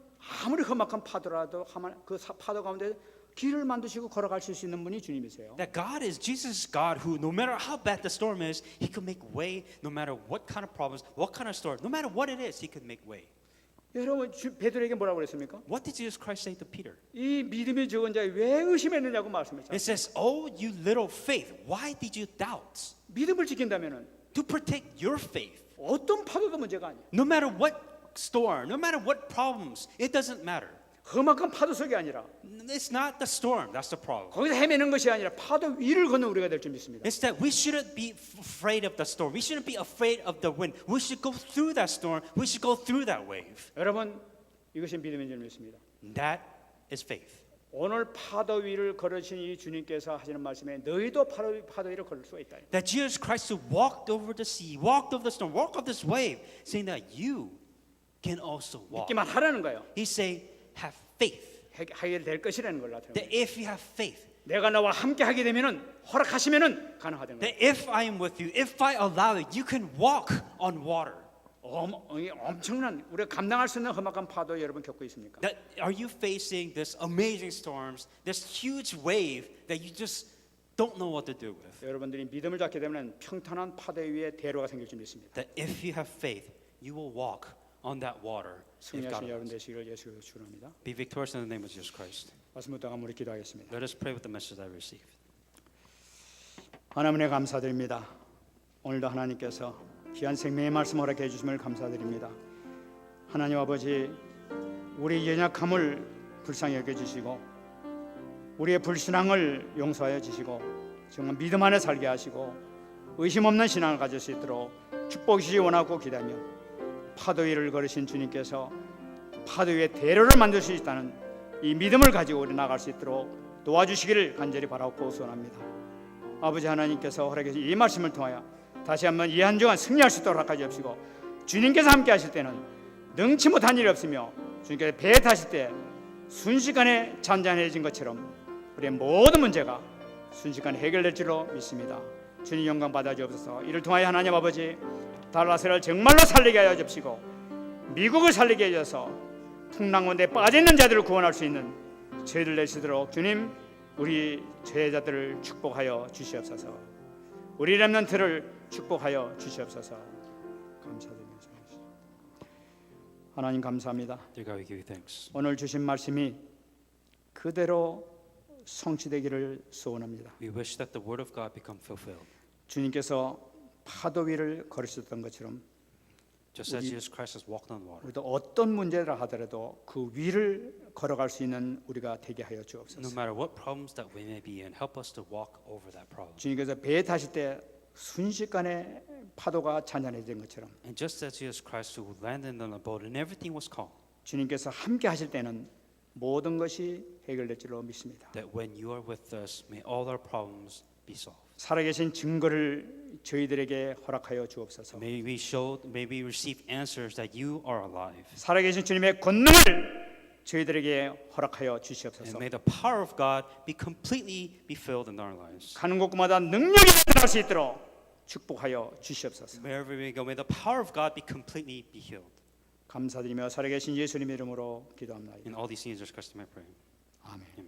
Speaker 1: 아무리 험악한 파도라도 그 파도 가운데 길을 만드시고 걸어갈 수 있는 분이 주님이세요.
Speaker 2: That God is Jesus, God, who no matter how bad the storm is, He could make way. No matter what kind of problems, what kind of storm, no matter what it is, He could make way.
Speaker 1: 여러분 베드로에게 뭐라고 그랬습니까?
Speaker 2: What did Jesus Christ say to Peter?
Speaker 1: 이 믿음이 적은 자에 왜 의심했느냐고 말씀했잖아요.
Speaker 2: It says, "Oh, you little faith, why did you doubt?"
Speaker 1: 믿음을 지킨다면은
Speaker 2: To protect your faith,
Speaker 1: 어떤 파도도 문제가 아니에요.
Speaker 2: no matter what storm, no matter what problems, it doesn't matter.
Speaker 1: 험악한 파도 속이 아니라
Speaker 2: It's not the storm that's the problem.
Speaker 1: 거기서 헤매는 것이 아니라 파도 위를 걷는 우리가 될 줄 믿습니다.
Speaker 2: It's that we shouldn't be afraid of the storm. We shouldn't be afraid of the wind. We should go through that storm. We should go through that wave.
Speaker 1: 여러분 이것이 믿음인 줄 믿습니다.
Speaker 2: That is faith.
Speaker 1: 오늘 파도 위를 걸으신 이 주님께서 하시는 말씀에 너희도 파도 위를 걸을 수가 있다.
Speaker 2: That Jesus Christ who walked over the sea, walked over the storm, walked up this wave, saying that you can also walk.
Speaker 1: 믿기만 하라는 거예요.
Speaker 2: He's saying, have faith.
Speaker 1: 해결될 것이라는 걸 나타내는
Speaker 2: That
Speaker 1: 거예요.
Speaker 2: if you have faith,
Speaker 1: 내가 너와 함께 하게 되면은 허락하시면은 가능하다는 거예요.
Speaker 2: that if I am with you, if I allow it, you can walk on water.
Speaker 1: 엄청난 우리가 감당할 수 있는 험악한 파도 여러분 겪고 있습니까?
Speaker 2: That are you facing this amazing storms, this huge wave that you just don't know what to do with?
Speaker 1: 여러분들이 믿음을 갖게 되면 평탄한 파도 위에 대로가 생길 줄 믿습니다.
Speaker 2: That if you have faith, you will walk on that water. If God
Speaker 1: 승리하신 여러분
Speaker 2: allows.
Speaker 1: 되시기를 예수로 축원합니다.
Speaker 2: Be victorious in the name of Jesus Christ.
Speaker 1: 말씀 듣다가 우리 기도하겠습니다.
Speaker 2: Let us pray with the message I received.
Speaker 1: 하나님에 감사드립니다. 오늘도 하나님께서 귀한 생명의 말씀 허락해 주심을 감사드립니다. 하나님 아버지, 우리 연약함을 불쌍히 여겨 주시고 우리의 불신앙을 용서하여 주시고 정말 믿음 안에 살게 하시고 의심 없는 신앙을 가질 수 있도록 축복이 주시기 원하고 기다며 파도 위를 걸으신 주님께서 파도 위에 대로를 만들 수 있다는 이 믿음을 가지고 우리 나갈 수 있도록 도와주시기를 간절히 바라고 소원합니다. 아버지 하나님께서 허락해 주신 이 말씀을 통하여 다시 한번 이 한 주간 승리할 수 있도록 허락하여 주시고 주님께서 함께 하실 때는 능치 못한 일이 없으며 주님께서 배에 타실 때 순식간에 잔잔해진 것처럼 우리의 모든 문제가 순식간에 해결될 줄로 믿습니다. 주님 영광 받아 주옵소서. 이를 통하여 하나님 아버지 달라스를 정말로 살리게 하여 주시고 미국을 살리게 해줘서 풍랑운대에 빠져있는 자들을 구원할 수 있는 저희들 되시도록 주님 우리 죄자들을 축복하여 주시옵소서. 우리 렘넌트를 축복하여 주시옵소서. 감사드립니다. 하나님 감사합니다.
Speaker 2: Dear God, we give you thanks.
Speaker 1: 오늘 주신 말씀이 그대로 성취되기를 소원합니다.
Speaker 2: We wish that the word of God become fulfilled.
Speaker 1: 주님께서 파도 위를 걸으셨던 것처럼
Speaker 2: Just as Jesus Christ has walked on water.
Speaker 1: 우리도 어떤 문제라 하더라도 그 위를 걸어갈 수 있는 우리가 되게 하여
Speaker 2: No
Speaker 1: 주옵소서.
Speaker 2: matter what problems that we may be in, help us to walk over that problem.
Speaker 1: 주님께서 배에 타실 때 순식간에 파도가 잔잔해진 것처럼
Speaker 2: And just as Jesus Christ who landed on the boat and everything was calm,
Speaker 1: 주님께서 함께 하실 때는 모든 것이 해결될 줄로 믿습니다.
Speaker 2: that when you are with us, may all our problems be solved.
Speaker 1: 살아계신 증거를 저희들에게 허락하여 주옵소서.
Speaker 2: May we receive answers that you are alive.
Speaker 1: 살아계신 주님의 권능을 저희들에게 허락하여
Speaker 2: And
Speaker 1: 주시옵소서.
Speaker 2: may the power of God be completely be filled in our lives.
Speaker 1: 가는 곳마다 능력이 나타날 수 있도록 축복하여 주시옵소서.
Speaker 2: Wherever we go, may the power of God be completely be healed.
Speaker 1: 감사드리며 살아계신 예수님의 이름으로 기도합니다.
Speaker 2: In all these things, Jesus Christ, I pray.
Speaker 1: 아멘.